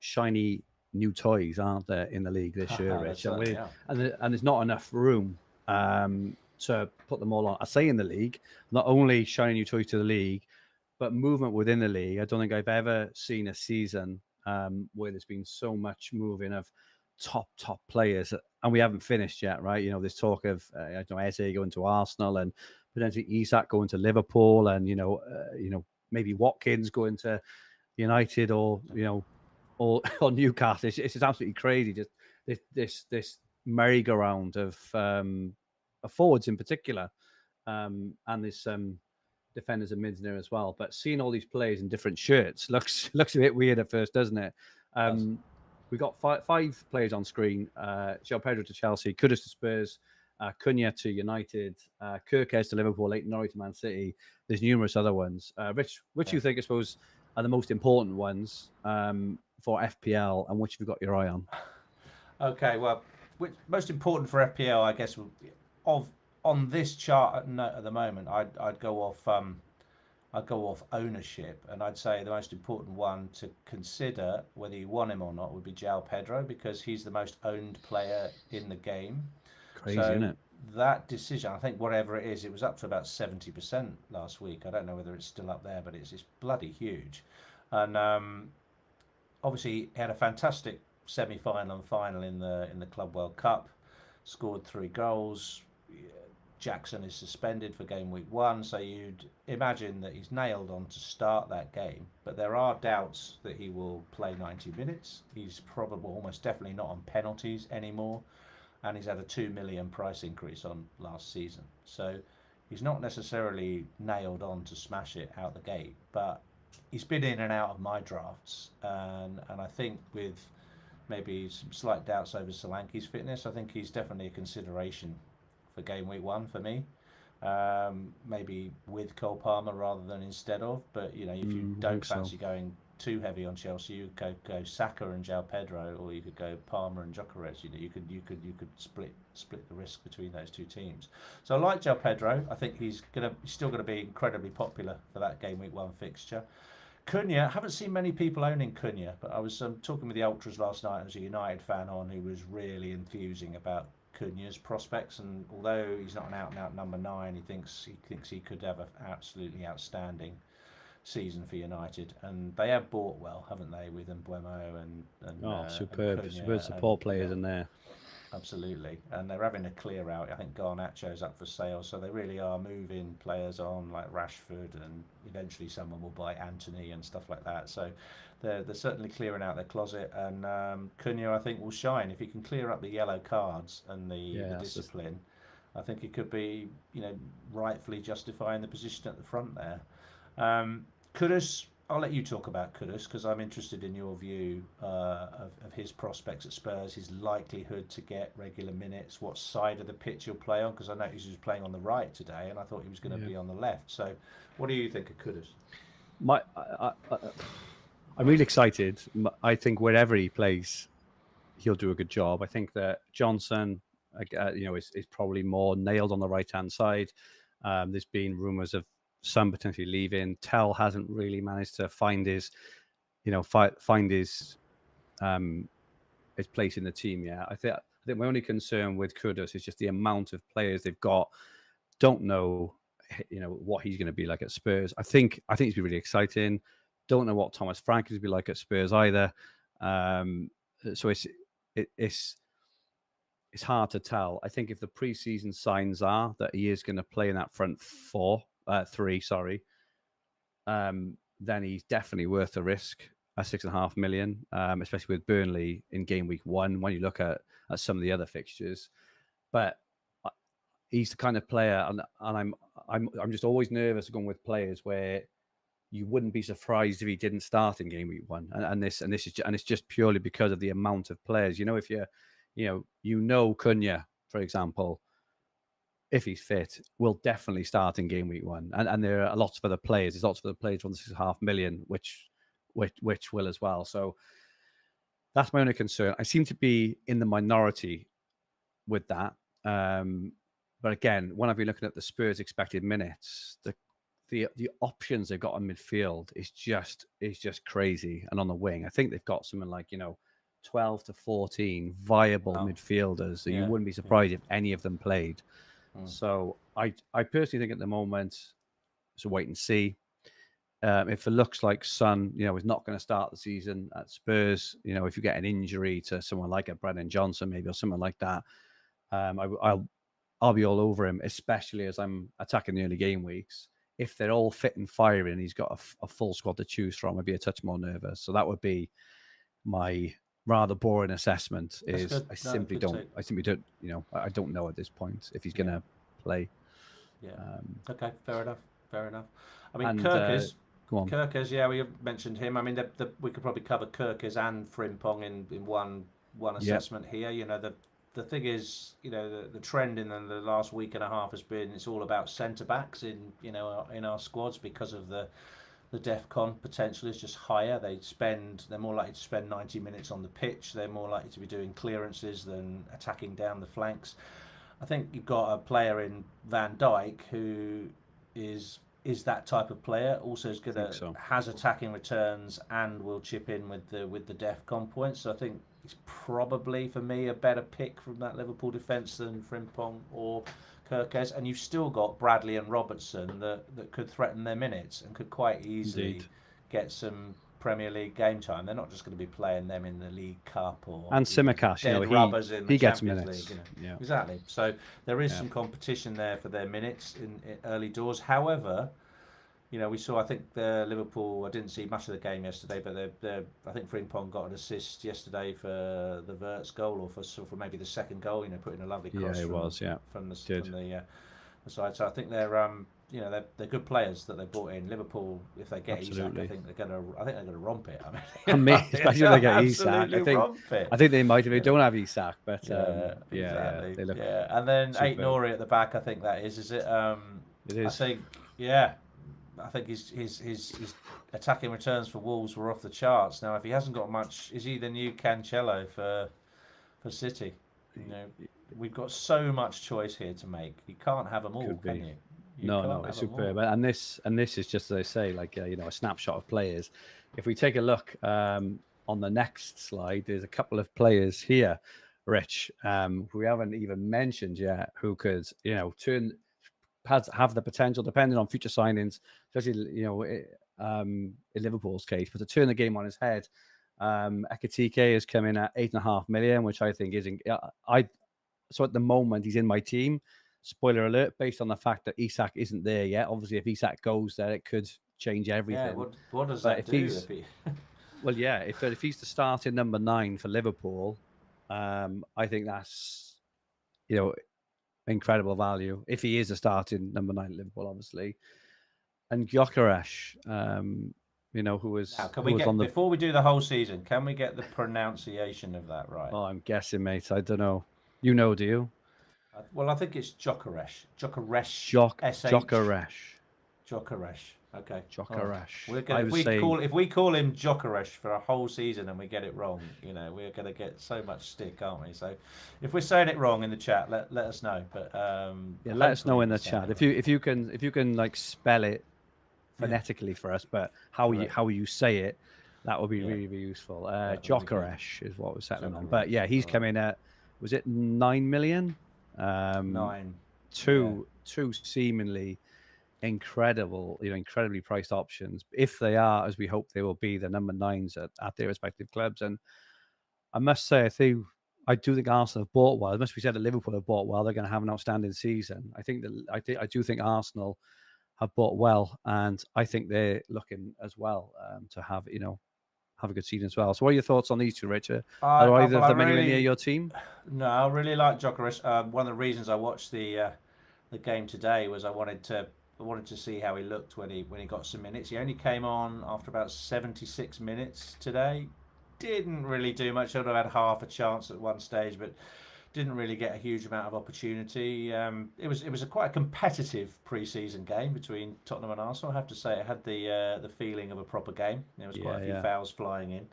shiny new toys, aren't there, in the league this year, Rich? And there's not enough room to put them all on. I say in the league, not only shiny new toys to the league, but movement within the league. I don't think I've ever seen a season where there's been so much moving of top players, and we haven't finished yet, right? There's talk of I don't know, Eze going to Arsenal and potentially Isak going to Liverpool, and maybe Watkins going to United or or Newcastle. It's just absolutely crazy. Just this merry-go-round of forwards in particular, and this defenders and mids there as well. But seeing all these players in different shirts looks a bit weird at first, doesn't it? We've got five players on screen. João Pedro to Chelsea, Kudus to Spurs, Cunha to United, Kirkes to Liverpool, Leighton Norrie to Man City. There's numerous other ones. Rich, which you think, I suppose, are the most important ones for FPL, and which have you got your eye on? Okay, well, most important for FPL, I guess, of on this chart at the moment, I'd go off ownership, and I'd say the most important one to consider whether you want him or not would be João Pedro, because he's the most owned player in the game. Crazy, So isn't it? that decision, I think whatever it is, it was up to about 70% last week. I don't know whether it's still up there, but it's bloody huge. And obviously he had a fantastic semi-final and final in the Club World Cup. Scored 3 goals. Jackson is suspended for game week 1, so you'd imagine that he's nailed on to start that game. But there are doubts that he will play 90 minutes. He's probably almost definitely not on penalties anymore, and he's had a 2 million price increase on last season. So he's not necessarily nailed on to smash it out the gate, but he's been in and out of my drafts, and I think with maybe some slight doubts over Solanke's fitness, I think he's definitely a consideration for game week 1 for me. Maybe with Cole Palmer rather than instead of, but if you don't fancy going too heavy on Chelsea, you could go Saka and João Pedro, or you could go Palmer and Gyökeres. You could split the risk between those two teams. So I like João Pedro. I think he's still gonna be incredibly popular for that game week 1 fixture. Cunha, I haven't seen many people owning Cunha, but I was talking with the Ultras last night. There was a United fan on who was really enthusing about Cunha's prospects, and although he's not an out-and-out number 9, he thinks he could have an absolutely outstanding season for United. And they have bought well, haven't they, with Mbeumo and superb, and Cunha superb support players in there. Absolutely, and they're having a clear out. I think Garnacho's up for sale, so they really are moving players on like Rashford, and eventually someone will buy Anthony and stuff like that. So they're certainly clearing out their closet, and Cunha I think will shine if he can clear up the yellow cards and the discipline. I think he could be, rightfully justifying the position at the front there. Kudus, I'll let you talk about Kudus because I'm interested in your view of his prospects at Spurs, his likelihood to get regular minutes, what side of the pitch he'll play on, because I noticed he was playing on the right today and I thought he was going to be on the left. So what do you think of Kudus? I'm really excited. I think wherever he plays, he'll do a good job. I think that Johnson, is probably more nailed on the right-hand side. There's been rumours of some potentially leaving. Tell hasn't really managed to find his place in the team yet. I think my only concern with Kudus is just the amount of players they've got. Don't know, what he's going to be like at Spurs. I think he's been really exciting. Don't know what Thomas Frank is going to be like at Spurs either. So it's hard to tell. I think if the preseason signs are that he is going to play in that front three, then he's definitely worth the risk at 6.5 million, especially with Burnley in game week 1 when you look at some of the other fixtures. But he's the kind of player, and I'm just always nervous going with players where you wouldn't be surprised if he didn't start in game week 1, and it's just purely because of the amount of players. If Cunha, for example, if he's fit, will definitely start in game week 1, and there are lots of other players. There's lots of other players from the 6.5 million, which will as well. So that's my only concern. I seem to be in the minority with that. But again, when I've been looking at the Spurs expected minutes, the options they've got on midfield is just crazy. And on the wing, I think they've got something like 12 to 14 viable midfielders. So you wouldn't be surprised if any of them played. So I personally think at the moment it's a wait and see. If it looks like Son, is not going to start the season at Spurs, if you get an injury to someone like a Brennan Johnson, maybe, or someone like that, I'll be all over him, especially as I'm attacking the early game weeks. If they're all fit and firing, he's got a full squad to choose from, I'd be a touch more nervous. So that would be my rather boring assessment. I simply don't, I don't know at this point if he's going to play. Yeah. Okay. Fair enough. I mean, Kirkers. Go on. Kirkers, we mentioned him. I mean, we could probably cover Kirkers and Frimpong in one assessment here. The thing is, the trend in the last week and a half has been it's all about centre backs in our squads because of the DEFCON potential is just higher. They're more likely to spend 90 minutes on the pitch. They're more likely to be doing clearances than attacking down the flanks. I think you've got a player in Van Dijk who is that type of player. Also is has attacking returns and will chip in with the DEFCON points. So I think he's probably for me a better pick from that Liverpool defence than Frimpong or Kirkes. And you've still got Bradley and Robertson that could threaten their minutes and could quite easily get some Premier League game time. They're not just going to be playing them in the League Cup and Simicast. Rubbers in the he gets Champions minutes. League. Exactly. So there is some competition there for their minutes in early doors. However, we saw. I think Liverpool. I didn't see much of the game yesterday, but I think Frimpong got an assist yesterday for the Wirtz goal, or for maybe the second goal. Putting a lovely cross from the side. So I think they're good players that they brought in. Liverpool, if they get Isak, I think they're gonna romp it. Especially if they get Isak. I think they might if they don't have Isak, but exactly. They look and then Ait Nouri at the back. I think that is it. It is. I think I think his attacking returns for Wolves were off the charts. Now, if he hasn't got much, is he the new Cancelo for City? We've got so much choice here to make. You can't have them all, can you? No, it's superb. And this is just, as I say, like a snapshot of players. If we take a look on the next slide, there's a couple of players here, Rich, who we haven't even mentioned yet, who could have the potential, depending on future signings, especially in Liverpool's case, but to turn the game on his head. Ekitike is coming at 8.5 million, which I think is so at the moment he's in my team. Spoiler alert, based on the fact that Isak isn't there yet. Obviously, if Isak goes there, it could change everything. Yeah, what does that do? Well, yeah, if he's the starting number 9 for Liverpool, I think that's incredible value. If he is a starting number 9 at Liverpool, obviously, and Gyökeres, who was before we do the whole season, can we get the pronunciation of that right? Oh, I'm guessing, mate. I don't know. You know, do you? Well, I think it's Gyökeres. Gyökeres. Okay. Gyökeres. If we call him Gyökeres for a whole season and we get it wrong, we're going to get so much stick, aren't we? So, if we're saying it wrong in the chat, let us know. But let us know in the chat if you can like spell it phonetically for us, but how you say it, that would be really, really useful. Gyökeres is what we're settling on. But yeah, he's coming at, was it 9 million? 9. Two seemingly incredibly priced options, if they are, as we hope they will be, the number 9s at their respective clubs. And I must say, I do think Arsenal have bought well. It must be said that Liverpool have bought well. They're going to have an outstanding season. I do think Arsenal have bought well, and I think they're looking as well to have a good season as well. So what are your thoughts on these two, Richard? Are either of them anywhere near your team? No, I really like Gyökeres. One of the reasons I watched the game today was I wanted to see how he looked when he got some minutes. He only came on after about 76 minutes today. Didn't really do much. I'd have had half a chance at one stage, but didn't really get a huge amount of opportunity. It was quite a competitive pre-season game between Tottenham and Arsenal. I have to say, it had the feeling of a proper game. There was quite a few fouls flying in,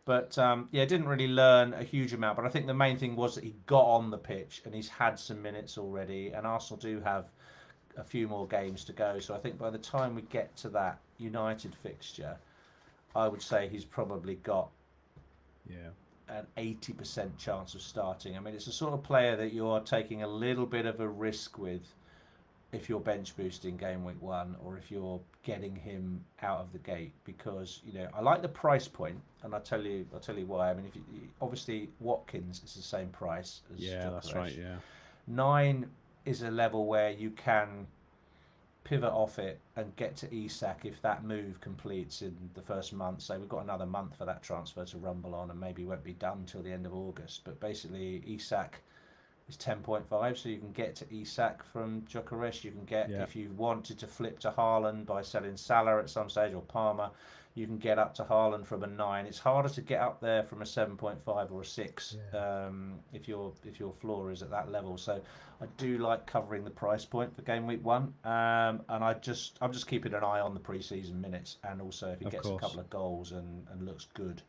but didn't really learn a huge amount. But I think the main thing was that he got on the pitch and he's had some minutes already. And Arsenal do have a few more games to go, so I think by the time we get to that United fixture, I would say he's probably got an 80% chance of starting. I mean, it's the sort of player that you're taking a little bit of a risk with if you're bench boosting game week 1, or if you're getting him out of the gate, because I like the price point, and I'll tell you why. I mean, obviously Watkins is the same price as that's right. 9 is a level where you can pivot off it and get to Isak if that move completes in the first month. So we've got another month for that transfer to rumble on, and maybe won't be done till the end of August. But basically Isak is 10.5, so you can get to Isak from Gyökeres. You can get, if you wanted to flip to Haaland by selling Salah at some stage, or Palmer, you can get up to Haaland from a 9. It's harder to get up there from a 7.5 or a 6 if your floor is at that level. So I do like covering the price point for game week 1, and I'm just keeping an eye on the pre-season minutes, and also if he gets a couple of goals and looks good,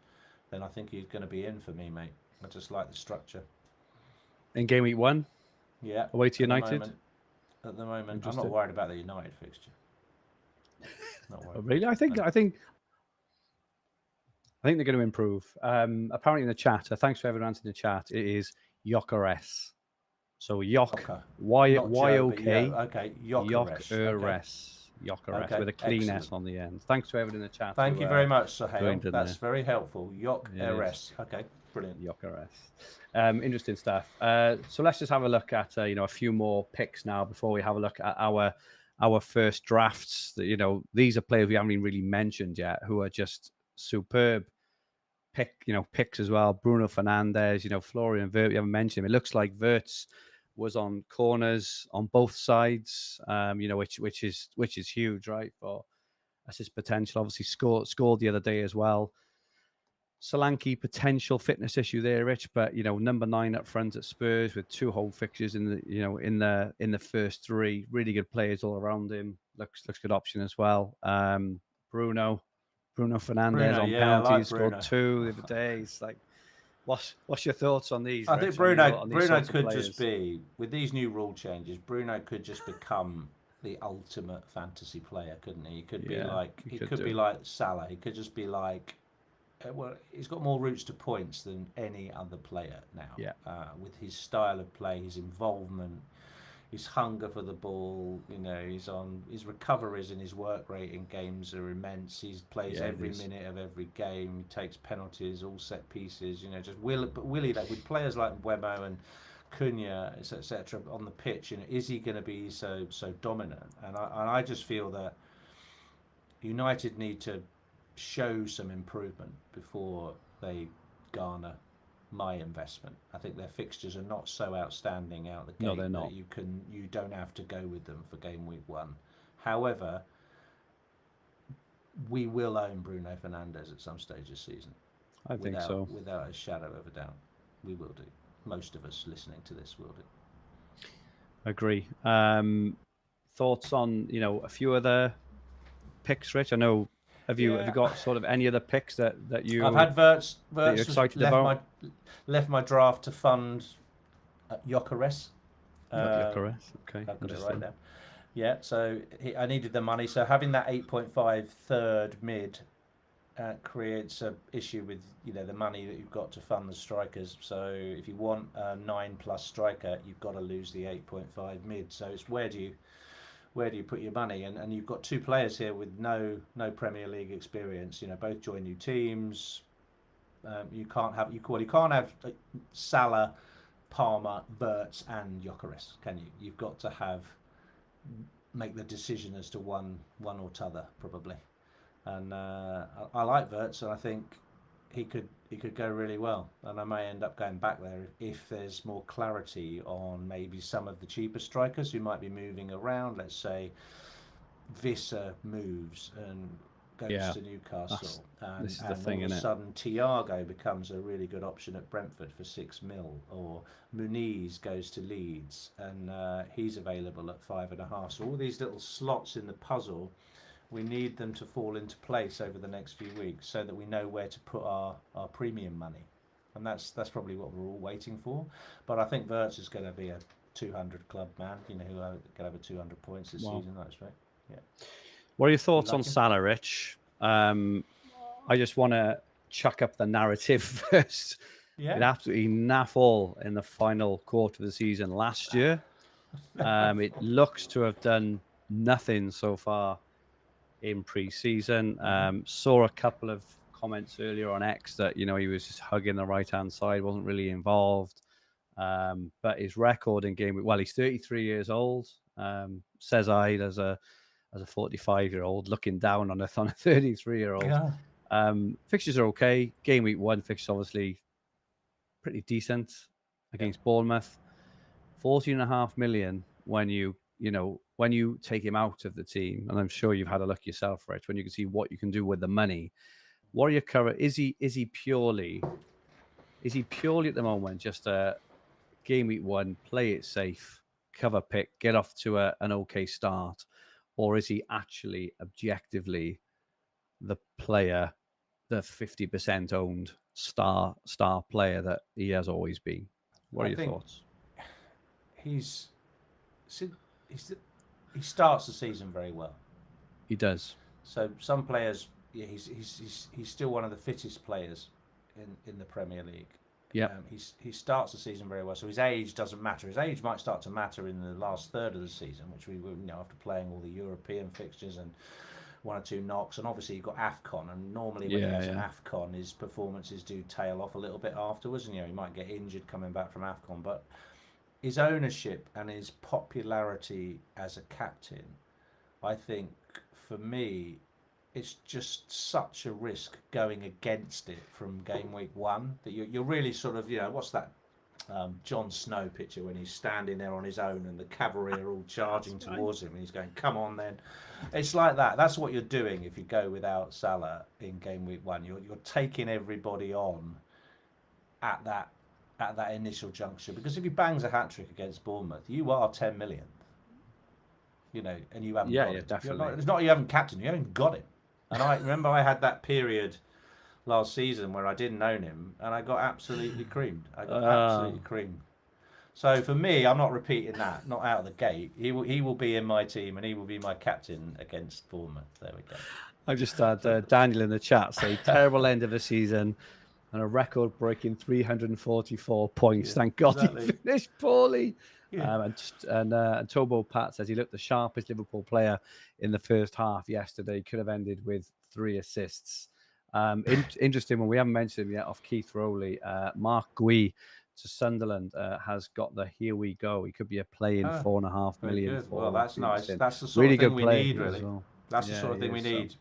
then I think he's going to be in for me, mate. I just like the structure. In game week 1, away to United. At the moment, I'm not worried about the United fixture. Not worried. Really, I think they're going to improve. Apparently in the chat, thanks for everyone answering the chat. It is Gyökeres. So Y-O-K. Gyökeres with a clean S on the end. Thanks to everyone in the chat. Thank you very much, Sohail. That's very helpful. Gyökeres. Okay, brilliant. Gyökeres. Interesting stuff. So let's just have a look at a few more picks now before we have a look at our first drafts. These are players we haven't even really mentioned yet, who are just superb picks as well. Bruno Fernandes, Florian Wirtz, we haven't mentioned him. It looks like Wirtz was on corners on both sides, which is huge, right? For assist potential. Obviously scored the other day as well. Solanke, potential fitness issue there, Rich, but number 9 up front at Spurs with 2 home fixtures in the first 3. Really good players all around him. Looks good option as well. Bruno Fernandes on penalties, scored 2 the other day. It's like, what's your thoughts on these? I think Bruno could just be, with these new rule changes, Bruno could just become the ultimate fantasy player, couldn't he? He could be Yeah, like he he could be like Salah. He could just be like, well, he's got more routes to points than any other player now. Yeah. With his style of play, his involvement, his hunger for the ball. His recoveries and his work rate in games are immense. He plays every minute of every game. He takes penalties, all set pieces. Just Willie that with players like Wemo and Cunha, etc. on the pitch. Is he going to be so dominant? And I just feel that United need to show some improvement before they garner my investment. I think their fixtures are not so outstanding out the gate No, they're not. that you don't have to go with them for game week 1. However, we will own Bruno Fernandes at some stage this season. I think so. Without a shadow of a doubt. We will do. Most of us listening to this will do. Agree. Thoughts on, a few other picks, Rich? I know, have you got sort of any other picks that you... I've had Verts you're excited about? Left my draft to fund Gyökeres. Gyökeres, okay. I've got it right now. Yeah, so I needed the money. So having that 8.5 third mid creates an issue with the money that you've got to fund the strikers. So if you want a 9+ striker, you've got to lose the 8.5 mid. So it's where do you put your money? And you've got two players here with no Premier League experience. Both join new teams. You can't have Salah, Palmer, Verts, and Gyökeres, can you? You've got to make the decision as to one or t'other probably. And I like Verts, and I think he could go really well. And I may end up going back there if there's more clarity on maybe some of the cheaper strikers who might be moving around. Let's say Visser moves and goes to Newcastle, and all of a sudden Thiago becomes a really good option at Brentford for 6 mil, or Muniz goes to Leeds and he's available at 5.5. So all these little slots in the puzzle, we need them to fall into place over the next few weeks so that we know where to put our premium money. And that's probably what we're all waiting for. But I think Verts is going to be a 200 club man, who get over 200 points this season, I expect. Yeah. What are your thoughts on Salah, Rich? I just want to chuck up the narrative first. Yeah. It absolutely naff all in the final quarter of the season last year. It looks to have done nothing so far in pre-season. Saw a couple of comments earlier on X that he was just hugging the right-hand side, wasn't really involved. But his record in game, he's 33 years old. Says I as a 45-year-old looking down on a 33-year-old. Yeah. Fixtures are okay. Game week 1 fixtures obviously pretty decent against Bournemouth. 14.5 million when you take him out of the team, and I'm sure you've had a look yourself, Rich, when you can see what you can do with the money. What are your current? Is he purely at the moment just a game week 1, play it safe, cover pick, get off to an okay start, or is he actually objectively the player, the 50% owned star player that he has always been? What are your thoughts? He starts the season very well. He does. So some players, he's still one of the fittest players in the Premier League. Yeah. He starts the season very well. So his age doesn't matter. His age might start to matter in the last third of the season, which we will, after playing all the European fixtures and 1 or 2 knocks, and obviously you've got AFCON, and normally when he has an AFCON, his performances do tail off a little bit afterwards, and he might get injured coming back from AFCON, but his ownership and his popularity as a captain, I think, for me, it's just such a risk going against it from game week 1 that you're really sort of, what's that Jon Snow picture when he's standing there on his own and the cavalry are all charging towards him and he's going, come on then. It's like that. That's what you're doing if you go without Salah in game week 1. You're taking everybody on at that initial juncture, because if he bangs a hat-trick against Bournemouth, you are 10 million, and you haven't got it. Definitely. It's not you haven't captained, you haven't got it. And I remember I had that period last season where I didn't own him and I got absolutely creamed. So for me, I'm not repeating that. Not out of the gate. He will be in my team, and he will be my captain against Bournemouth. There we go. I just had Daniel in the chat say terrible end of the season and a record-breaking 344 points. Yeah, Thank God exactly. he finished poorly. Yeah. And Tobo Pat says he looked the sharpest Liverpool player in the first half yesterday. Could have ended with 3 assists. Interesting one we haven't mentioned him yet off Keith Rowley. Mark Gui to Sunderland has got the here we go. He could be a play-in $4.5 million. Good. Well, that's nice. That's the sort really of thing good we player need, really. well. That's the sort of thing we need.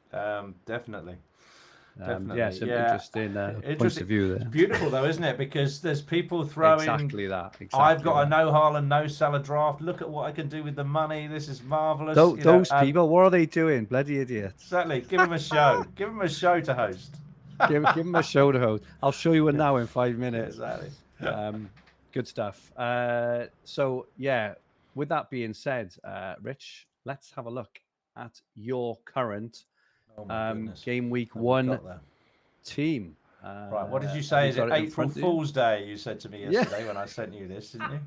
Definitely. Yeah, some interesting points of view there. It's beautiful though, isn't it? Because there's people throwing exactly that. I've got a no Haaland, no Salah draft. Look at what I can do with the money. This is marvelous. Those people, what are they doing? Bloody idiots! Exactly. Give them a show. Give them a show to host. give them a show to host. I'll show you one now in 5 minutes. Exactly. Good stuff. So yeah, with that being said, Rich, let's have a look at your current game week 1 team. Right, what did you say? Is it April Fool's Day? You said to me yesterday when I sent you this, didn't you?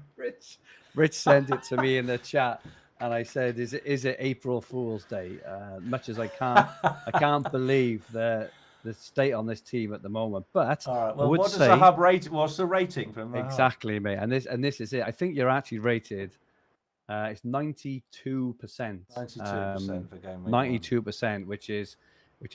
Rich sent it to me in the chat, and I said, "Is it April Fool's Day?" Much as I can't believe the state on this team at the moment. But all right, well, I would what does say, the hub rate? What's the rating from the exactly, mate? And this is it. I think you're actually rated. It's 92%. 92% for game week 92%, which is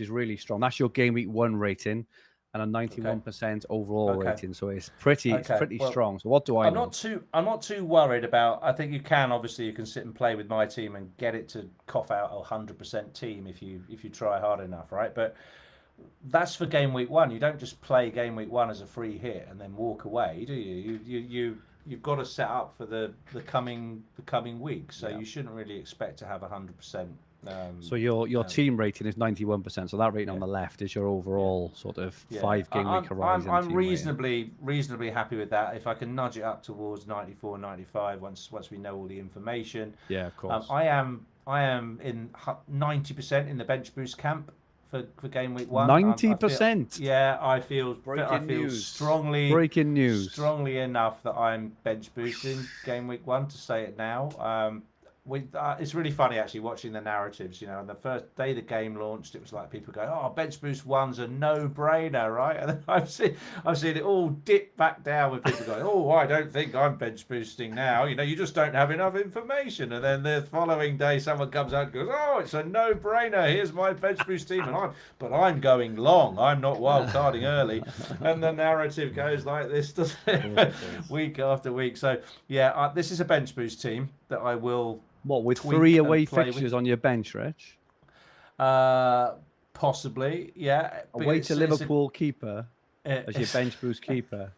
really strong. That's your game week 1 rating, and a 91% overall rating. So it's pretty strong. So what do I know? I'm not too worried about. I think you can sit and play with my team and get it to cough out a 100% team if you try hard enough, right? But that's for game week 1. You don't just play game week 1 as a free hit and then walk away, do you? You've got to set up for the coming week, so you shouldn't really expect to have 100%. So your team rating is 91%. So that rating on the left is your overall sort of 5 game week horizon. I'm reasonably happy with that. If I can nudge it up towards 94, 95 once we know all the information. Yeah, of course. I am in 90% in the bench boost camp for game week 1. 90%. I feel strongly. Breaking news. Strongly enough that I'm bench boosting game week 1 to say it now. It's really funny actually watching the narratives. On the first day the game launched, it was like people go, "Oh, bench boost 1's a no-brainer, right?" And then I've seen it all dip back down with people going, "Oh, I don't think I'm bench boosting now. You just don't have enough information." And then the following day, someone comes out and goes, "Oh, it's a no-brainer. Here's my bench boost team, and I'm going long. I'm not wild carding early." And the narrative goes like this, doesn't it? Week after week. So yeah, this is a bench boost team that I will. What, with 3 away fixtures on your bench, Rich? Possibly, yeah. Away to Liverpool keeper as your bench boost keeper.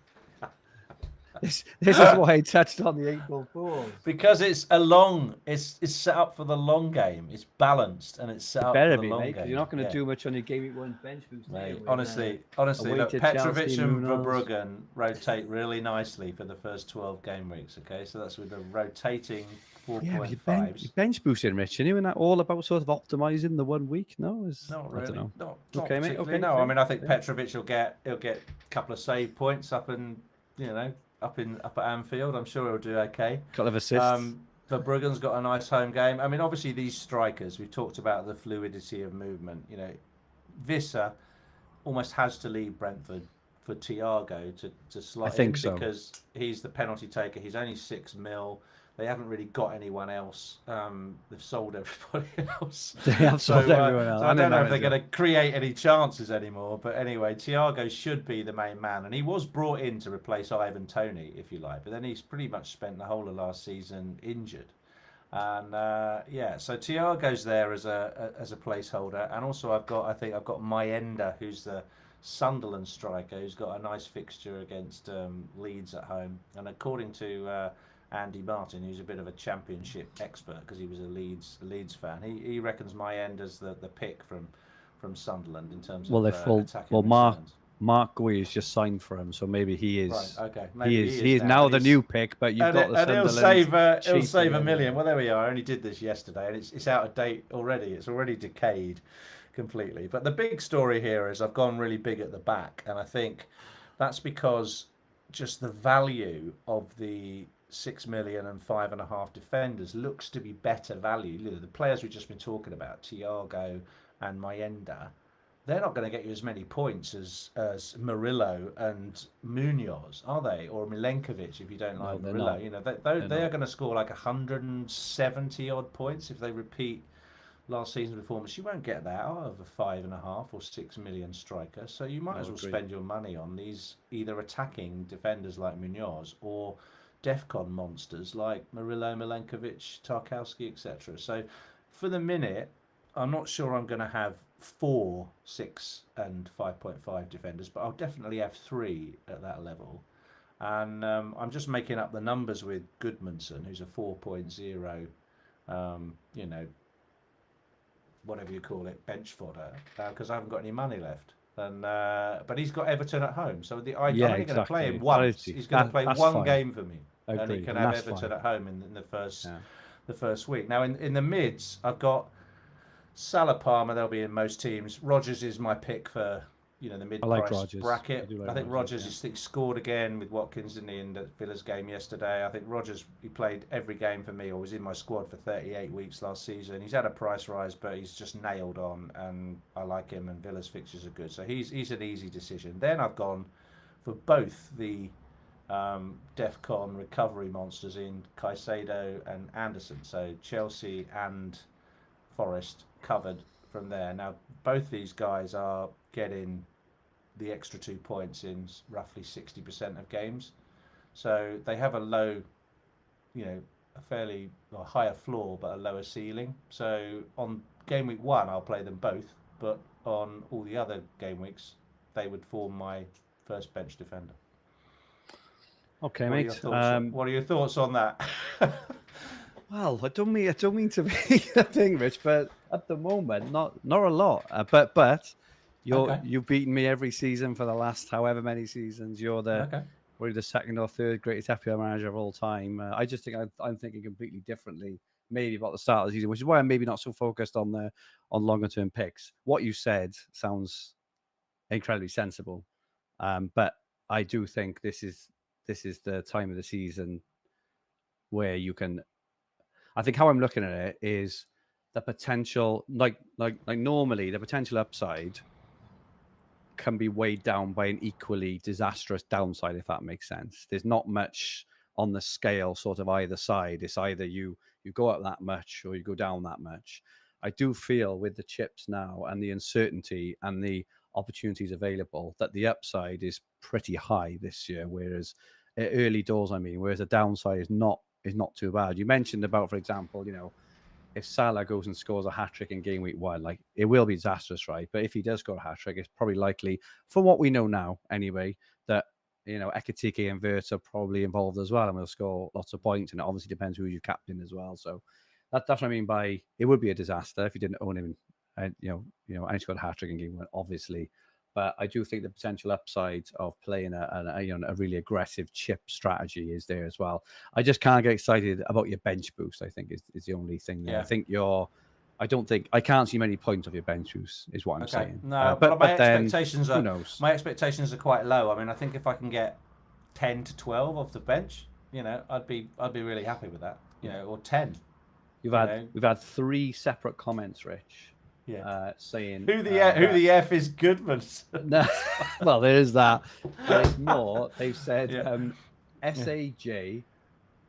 This is why I touched on the April Fools. Because it's set up for the long game. It's balanced and it's set up for the long game. You're not going to do much on your game week 1 bench boost. Mate, honestly, look, Petrovic and Verbruggen rotate really nicely for the first 12 game weeks. Okay, so that's with a rotating 4.5. You're bench boosting, Rich, and isn't that all about sort of optimizing the 1 week? No, not really. I don't know. Not okay, mate. Okay, no, I mean, I think Petrovic he'll get a couple of save points up at Anfield. I'm sure he'll do okay. Couple of assists. Verbruggen's got a nice home game. I mean, obviously these strikers, we've talked about the fluidity of movement. Visser almost has to leave Brentford for Thiago to slot in because he's the penalty taker. He's only 6 mil. They haven't really got anyone else. They've sold everybody else. They have sold everyone else. So I don't know if they're going to create any chances anymore. But anyway, Thiago should be the main man. And he was brought in to replace Ivan Toney, if you like. But then he's pretty much spent the whole of last season injured. And so Thiago's there as a placeholder. And also I've got Mayenda, who's the Sunderland striker, who's got a nice fixture against Leeds at home. And according to Andy Martin, who's a bit of a championship expert because he was a Leeds fan, he reckons my end as the pick from Sunderland in terms of attacking. Well, Mark Gui has just signed for him, so maybe he is. Right, okay. Maybe he is now the new pick, but you've got the Sunderland. He'll save $1 million. Well, there we are. I only did this yesterday, and it's out of date already. It's already decayed completely. But the big story here is I've gone really big at the back, and I think that's because just the value of the 6 million and 5.5 defenders looks to be better value. The players we've just been talking about, Thiago and Mayenda, they're not going to get you as many points as Murillo and Munoz, are they? Or Milenkovic, if you don't like Murillo. You know, they are going to score like 170 odd points if they repeat last season's performance. You won't get that out of a 5.5 or 6 million striker. So you might as well spend your money on these either attacking defenders like Munoz or DEFCON monsters like Murillo, Milenkovic, Tarkowski, etc. So for the minute, I'm not sure I'm going to have 4, 6 and 5.5 defenders, but I'll definitely have 3 at that level. And I'm just making up the numbers with Goodmanson, who's a 4.0, you know, whatever you call it, bench fodder, because I haven't got any money left. And but he's got Everton at home, so I'm only going to play him once. He's going to play one game for me, and he can have Everton at home in the first week. Now in the mids, I've got Salah, Palmer. They'll be in most teams. Rodgers is my pick for the mid-price bracket. I think Rodgers he scored again with Watkins, didn't he, in the Villa's game yesterday. I think Rodgers, he played every game for me, or was in my squad for 38 weeks last season. He's had a price rise, but he's just nailed on, and I like him, and Villa's fixtures are good. So he's an easy decision. Then I've gone for both the DEFCON recovery monsters in Caicedo and Anderson. So Chelsea and Forest covered from there. Now, both these guys are getting the extra 2 points in roughly 60% of games. So they have a low, a fairly higher floor but a lower ceiling. So on game week 1, I'll play them both, but on all the other game weeks, they would form my first bench defender. Okay, mate. What are your thoughts on that? Well, I don't mean to be a thing, Rich, but at the moment, not a lot. But you've beaten me every season for the last however many seasons. You're probably the second or third greatest FPL manager of all time. I just think I'm thinking completely differently, maybe about the start of the season, which is why I'm maybe not so focused on longer term picks. What you said sounds incredibly sensible, but I do think this is the time of the season where you can. I think how I'm looking at it is the potential, like normally the potential upside can be weighed down by an equally disastrous downside, if that makes sense. There's not much on the scale sort of either side. It's either you go up that much or you go down that much. I do feel with the chips now and the uncertainty and the opportunities available that the upside is pretty high this year, whereas early doors, whereas the downside is not too bad. You mentioned about, for example, if Salah goes and scores a hat-trick in game week 1, like it will be disastrous, right? But if he does score a hat-trick, it's probably likely, from what we know now anyway, that Ekitike and Wirtz are probably involved as well and will score lots of points, and it obviously depends who you captain as well. So that's what I mean by it would be a disaster if you didn't own him, and and he scored a hat-trick in game 1, obviously. But I do think the potential upside of playing a really aggressive chip strategy is there as well. I just can't get excited about your bench boost. I think is the only thing there. Yeah. I can't see many points of your bench boost. Is what I'm saying. No, but my expectations are. Who knows? My expectations are quite low. I think if I can get 10 to 12 off the bench, I'd be really happy with that. Or 10. We've had 3 separate comments, Rich. Yeah. Saying who the F is Goodmanson. No, well, there is that. There's more. They've said SAJ,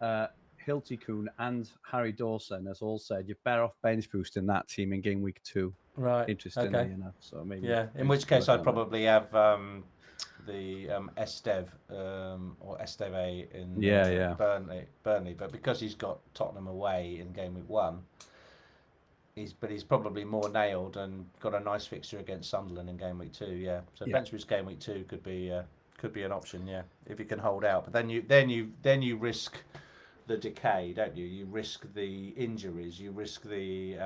Hilty-Kuhn, and Harry Dawson has all said you're better off bench boosting that team in game week 2. Right. Interestingly enough, so maybe. Yeah. In which case, I'd probably have the Esteve or Esteve in Burnley, but because he's got Tottenham away in game week 1. He's probably more nailed and got a nice fixture against Sunderland in game week 2. Yeah, so bench boost game week 2 could be an option. Yeah, if you can hold out. But then you risk the decay, don't you? You risk the injuries. You risk the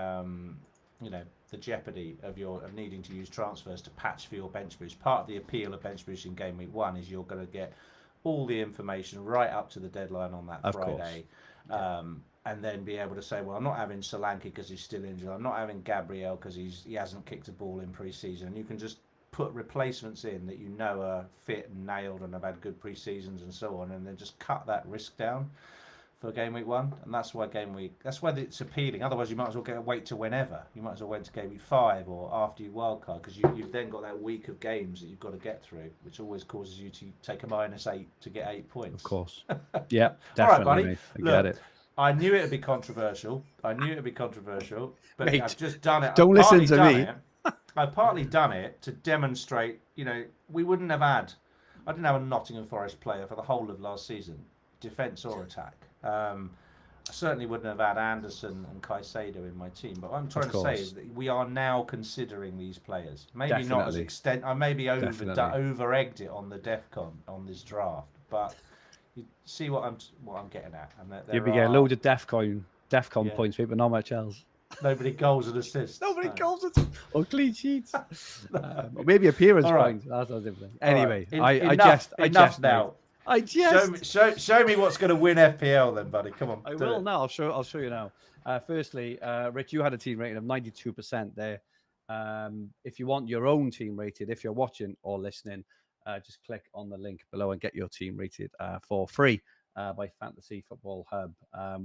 the jeopardy of needing to use transfers to patch for your bench boost. Part of the appeal of bench boost in game week 1 is you're going to get all the information right up to the deadline on that Friday. And then be able to say, well, I'm not having Solanke because he's still injured. I'm not having Gabriel because he hasn't kicked a ball in pre-season. You can just put replacements in that are fit and nailed and have had good pre-seasons and so on, and then just cut that risk down. for game week 1, and that's why it's appealing. Otherwise, you might as well wait to whenever. You might as well wait to game week 5 or after you wildcard, because you've then got that week of games that you've got to get through, which always causes you to take a -8 to get 8 points. Of course. Yeah, definitely. All right, buddy. Mate. I Look, get it. I knew it'd be controversial. But Mate, I've just done it. Don't listen to me. I've partly done it to demonstrate, we wouldn't have had. I didn't have a Nottingham Forest player for the whole of last season, defence or attack. I certainly wouldn't have had Anderson and Caicedo in my team. But what I'm trying to say is that we are now considering these players. Maybe Definitely. not as extent. I maybe over-egged it on the DEFCON on this draft, but you see what I'm getting at. And you'll be getting loads of DEFCON points, but not much else. Nobody goals and assists. Goals or clean sheets. Or maybe appearance points. That's different. Anyway, enough now. Show me what's going to win FPL then, buddy. Come on. I will now. I'll show you now. Firstly, Rich, you had a team rating of 92% there. If you want your own team rated, if you're watching or listening, just click on the link below and get your team rated for free. By Fantasy Football Hub.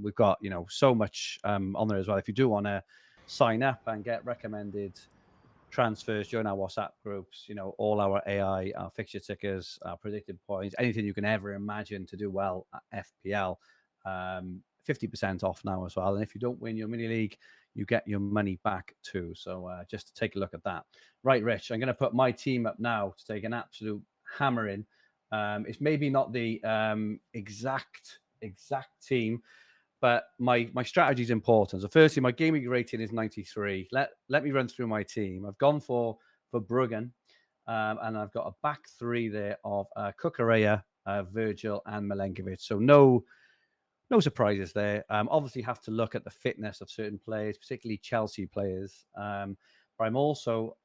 We've got, so much on there as well. If you do want to sign up and get recommended transfers, join our WhatsApp groups, all our AI, our fixture tickers, our predicted points, anything you can ever imagine to do well at FPL, 50% off now as well. And if you don't win your mini league, you get your money back too. So just to take a look at that. Right, Rich, I'm going to put my team up now to take an absolute hammering. It's maybe not the exact team, but my strategy is important. So firstly, my game week rating is 93. Let me run through my team. I've gone for Bruggen, and I've got a back three there of Cucurella, Virgil, and Milenkovic. So no surprises there. Obviously, have to look at the fitness of certain players, particularly Chelsea players. But I've also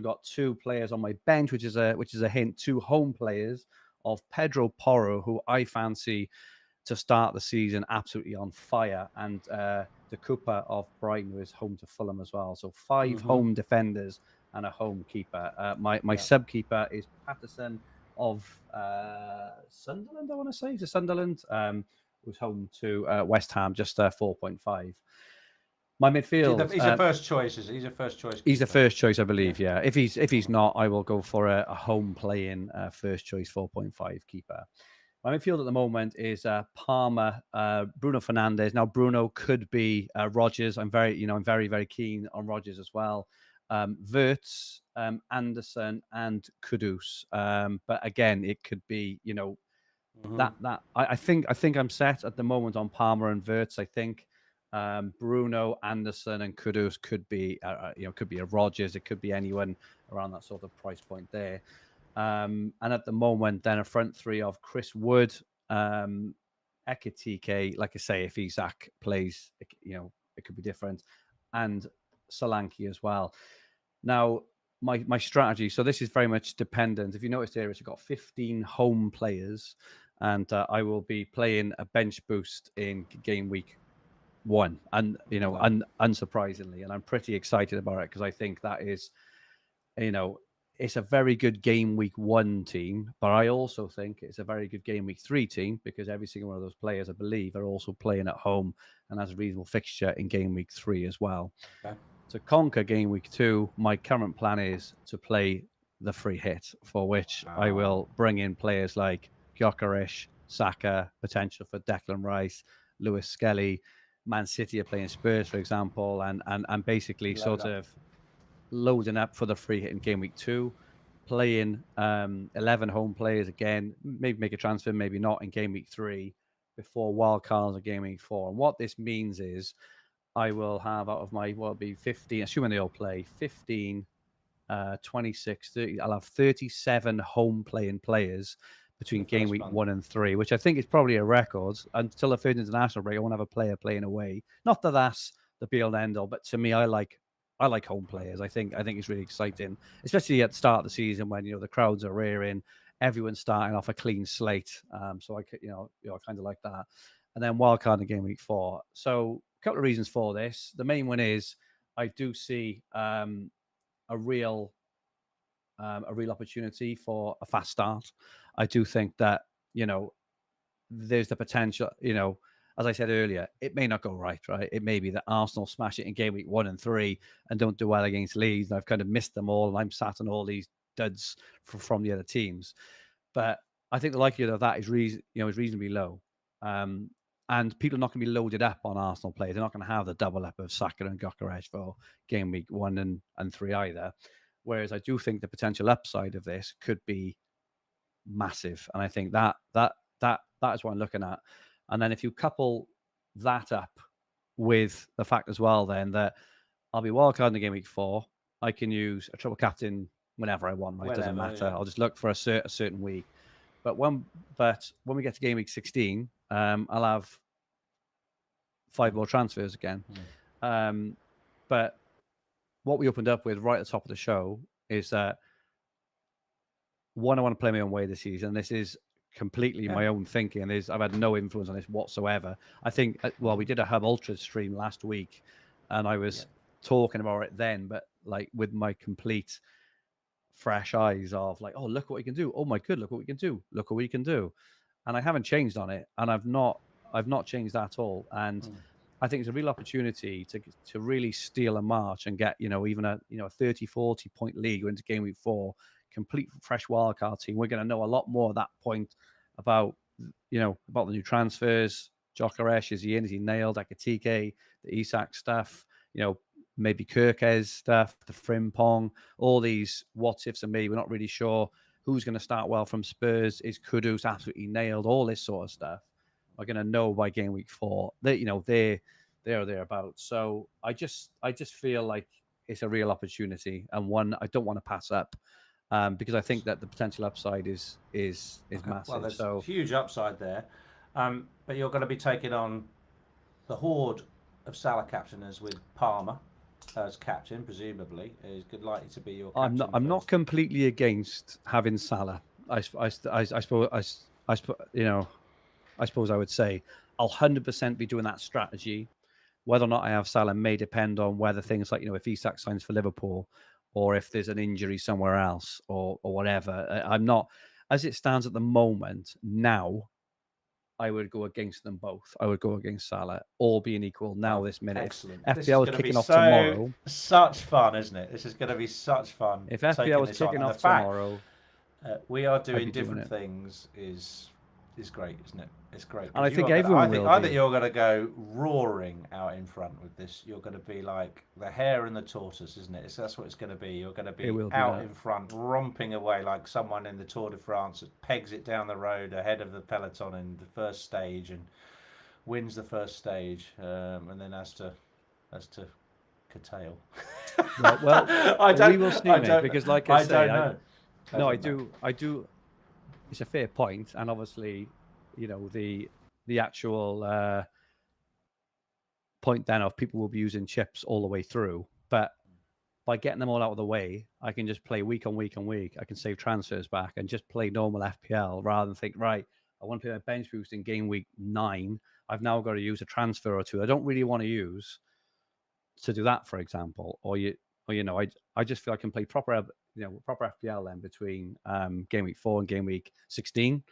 got 2 players on my bench, which is a hint, 2 home players of Pedro Porro, who I fancy to start the season absolutely on fire, and the Cooper of Brighton, who is home to Fulham as well. So 5 home defenders and a home keeper. My sub keeper is Patterson of Sunderland, I want to say. Is it Sunderland? Who's home to West Ham, just 4.5. My midfield. He's a first choice, is he? He's a first choice. He's a first choice, I believe. Yeah. If he's not, I will go for a home playing first choice 4.5 keeper. My midfield at the moment is Palmer, Bruno Fernandes. Now Bruno could be Rodgers. I'm very very keen on Rodgers as well. Wirtz, Anderson, and Kudus. But again, it could be that. I think I'm set at the moment on Palmer and Wirtz. I think. Bruno, Anderson, and Kudus could be a Rodgers. It could be anyone around that sort of price point there. And at the moment, then a front three of Chris Wood, Ekitike. Like I say, if Isak plays, it could be different, and Solanke as well. Now, my strategy. So this is very much dependent. If you notice here, it's got 15 home players, and I will be playing a bench boost in game week 1, and unsurprisingly, and I'm pretty excited about it because I think that is, it's a very good game week 1 team, but I also think it's a very good game week 3 team because every single one of those players, I believe, are also playing at home and has a reasonable fixture in game week 3 as well. Okay. To conquer game week 2, my current plan is to play the free hit, for which I will bring in players like Gyökeres, Saka, potential for Declan Rice, Lewis Skelly. Man City are playing Spurs, for example, and basically loading up for the free hit in game week 2, playing 11 home players again, maybe make a transfer, maybe not in game week 3 before wild cards in game week 4. And what this means is I will have out of my, 15, assuming they all play, 15, 26, 30, I'll have 37 home playing players between game week 1 and 3, which I think is probably a record. Until the third international break, I won't have a player playing away. Not that that's the be all and end all, but to me, I like home players. I think it's really exciting, especially at the start of the season when the crowds are rearing, everyone's starting off a clean slate. So I kind of like that. And then wildcard in game week 4. So a couple of reasons for this. The main one is I do see a real opportunity for a fast start. I do think that, there's the potential, as I said earlier, it may not go right. It may be that Arsenal smash it in game week 1 and 3 and don't do well against Leeds. And I've kind of missed them all, and I'm sat on all these duds from the other teams. But I think the likelihood of that is reasonably low. And people are not going to be loaded up on Arsenal players. They're not going to have the double up of Saka and Gyökeres for game week 1 and 3 either. Whereas I do think the potential upside of this could be massive, and I think that is what I'm looking at. And then if you couple that up with the fact as well, then that I'll be wildcarding in game week 4, I can use a triple captain whenever I want. Right? It doesn't matter. Yeah. I'll just look for a certain week. But when we get to game week 16, I'll have 5 more transfers again. But what we opened up with right at the top of the show is that, one, I want to play my own way this season. This is completely my own thinking, and I've had no influence on this whatsoever. I think, we did a Hub Ultra stream last week, and I was talking about it then, but like with my complete fresh eyes of like, oh, look what we can do. Oh my good, look what we can do. Look what we can do. And I haven't changed on it, and I've not changed at all. And I think it's a real opportunity to really steal a march and get, even a 30-40 point league into game week 4, complete fresh wildcard team. We're going to know a lot more at that point about the new transfers. Gyökeres, is he in? Is he nailed? Ekitike, the Isak stuff, maybe Kirkes stuff, the Frimpong, all these what ifs and me. We're not really sure who's going to start well from Spurs. Is Kudus absolutely nailed? All this sort of stuff. We're going to know by game week 4 that they're thereabouts. So I just feel like it's a real opportunity, and one I don't want to pass up, because I think that the potential upside is massive. Well, there's huge upside there, but you're going to be taking on the horde of Salah captainers with Palmer as captain, presumably is likely to be your captain. I'm not completely against having Salah. I suppose I would say I'll 100% be doing that strategy. Whether or not I have Salah may depend on whether things like, if Isak signs for Liverpool, or if there's an injury somewhere else, or whatever. I'm not, as it stands at the moment now, I would go against them both. I would go against Salah, all being equal now this minute. Excellent. If FPL was kicking off tomorrow. Such fun, isn't it? This is going to be such fun. If FPL was kicking off tomorrow. We are doing different things is great, isn't it? It's great. And I think everyone will. I think you're going to go roaring out in front with this. You're going to be like the hare and the tortoise, isn't it? That's what it's going to be. You're going to be out in front, romping away like someone in the Tour de France that pegs it down the road ahead of the peloton in the first stage and wins the first stage, and then has to curtail. Well, we will see, mate, because like I say, I do. It's a fair point, and obviously, the actual point then of people will be using chips all the way through. But by getting them all out of the way, I can just play week on week on week. I can save transfers back and just play normal FPL rather than think, right, I want to play my bench boost in game week 9. I've now got to use a transfer or two I don't really want to use to do that, for example. I just feel I can play proper FPL then between game week 4 and game week 16.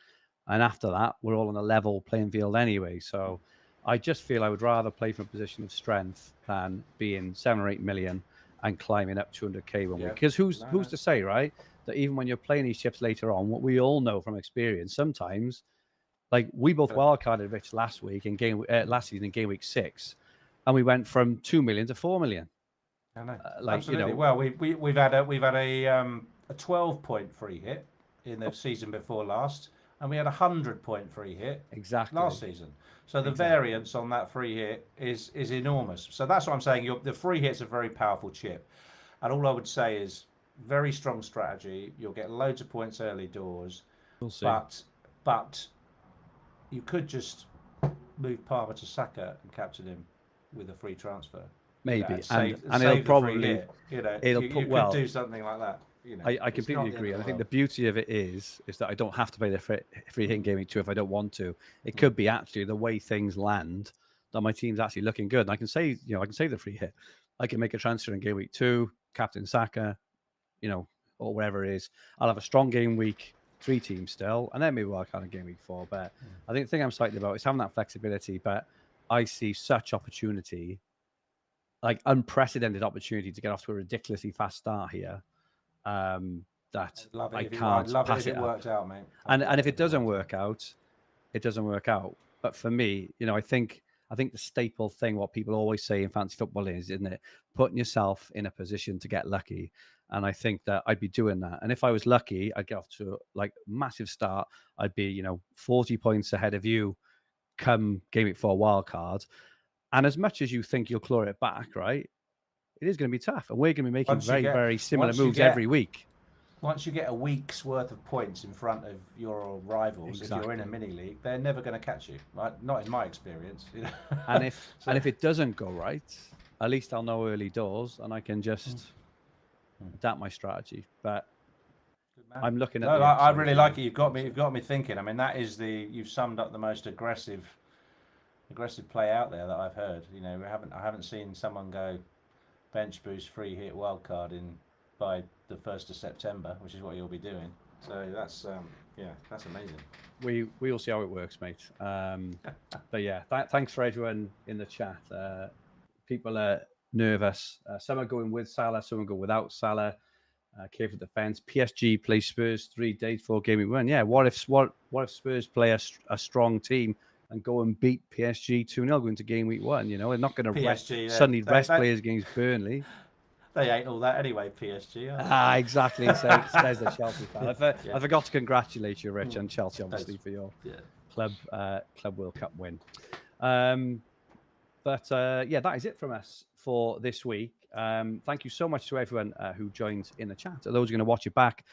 And after that, we're all on a level playing field anyway. So I just feel I would rather play from a position of strength than being 7 or 8 million and climbing up 200k 1 week. Because who's to say, right, that even when you're playing these chips later on, what we all know from experience, sometimes, like we both wildcarded Rich last season in game week 6, and we went from 2 million to 4 million. I know. Absolutely. Well, we've had a 12-point free hit in the season before last, and we had a 100-point free hit last season. So the variance on that free hit is enormous. So that's what I'm saying. The free hit's a very powerful chip, and all I would say is very strong strategy. You'll get loads of points early doors. We'll see. But you could just move Palmer to Saka and captain him with a free transfer. Maybe, and it'll probably, you could do something like that. I completely agree, and I think the beauty of it is that I don't have to play the free hit in game week 2 if I don't want to. It could be actually the way things land that my team's actually looking good, and I can save the free hit. I can make a transfer in game week 2, captain Saka, or whatever it is. I'll have a strong game week 3 teams still, and then maybe wildcard in game week 4. But I think the thing I'm excited about is having that flexibility. But I see such opportunity, like unprecedented opportunity to get off to a ridiculously fast start here. That I can't pass it up. Worked out, mate. And if it doesn't work out, it doesn't work out. But for me, you know, I think the staple thing, what people always say in fantasy football is, isn't it, putting yourself in a position to get lucky. And I think that I'd be doing that. And if I was lucky, I'd get off to like massive start. I'd be, you know, 40 points ahead of you come game week 4 wild card. And as much as you think you'll claw it back, right, it is going to be tough. And we're going to be making very similar moves every week. Once you get a week's worth of points in front of your rivals, if you're in a mini league, they're never going to catch you. Right? Not in my experience. You know? And if it doesn't go right, at least I'll know early doors, and I can just adapt my strategy. But I'm looking at. I really like it. You've got me thinking. I mean, you've summed up the most aggressive play out there that I've heard. You know, I haven't seen someone go bench boost, free hit, wild card by the 1st of September, which is what you'll be doing. So that's that's amazing. We'll see how it works, mate. But yeah, thanks for everyone in the chat. People are nervous. Some are going with Salah, some are going without Salah. Careful defense. PSG play Spurs 3 days before game week 1. Yeah, what if Spurs play a strong team and go and beat PSG 2-0 going to game week 1? You know, they're not going to suddenly rest players against Burnley. They ain't all that anyway, PSG. Exactly. Says the Chelsea fan. I forgot to congratulate you, Rich, and Chelsea, obviously, for your club World Cup win. But that is it from us for this week. Thank you so much to everyone who joined in the chat. Those who are going to watch it back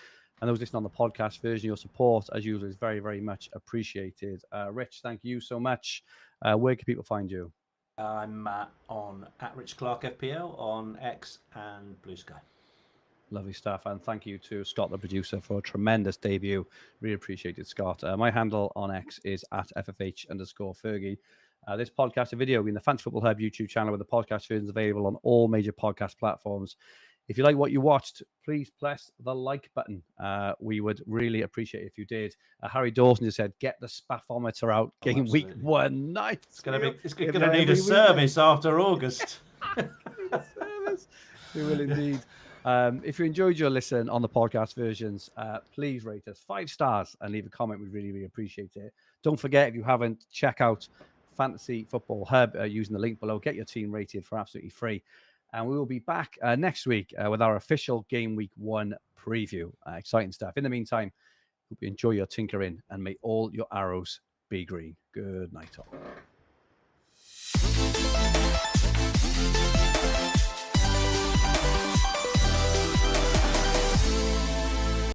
and those listening on the podcast version, your support, as usual, is very, very much appreciated. Rich, thank you so much. Where can people find you? I'm on at Rich Clarke FPL on X and Blue Sky. Lovely stuff. And thank you to Scott, the producer, for a tremendous debut. Really appreciated, Scott. My handle on X is at FFH_Fergi. This podcast and video will be in the Fantasy Football Hub YouTube channel, where the podcast version is available on all major podcast platforms. If you like what you watched, please press the like button. We would really appreciate it if you did. Harry Dawson just said, get the spaffometer out. Game week 1 night. It's going to need a service after August. We will indeed. If you enjoyed your listen on the podcast versions, please rate us 5 stars and leave a comment. We really, really appreciate it. Don't forget, if you haven't, check out Fantasy Football Hub using the link below. Get your team rated for absolutely free. And we will be back next week with our official Game Week 1 preview. Exciting stuff. In the meantime, hope you enjoy your tinkering and may all your arrows be green. Good night all.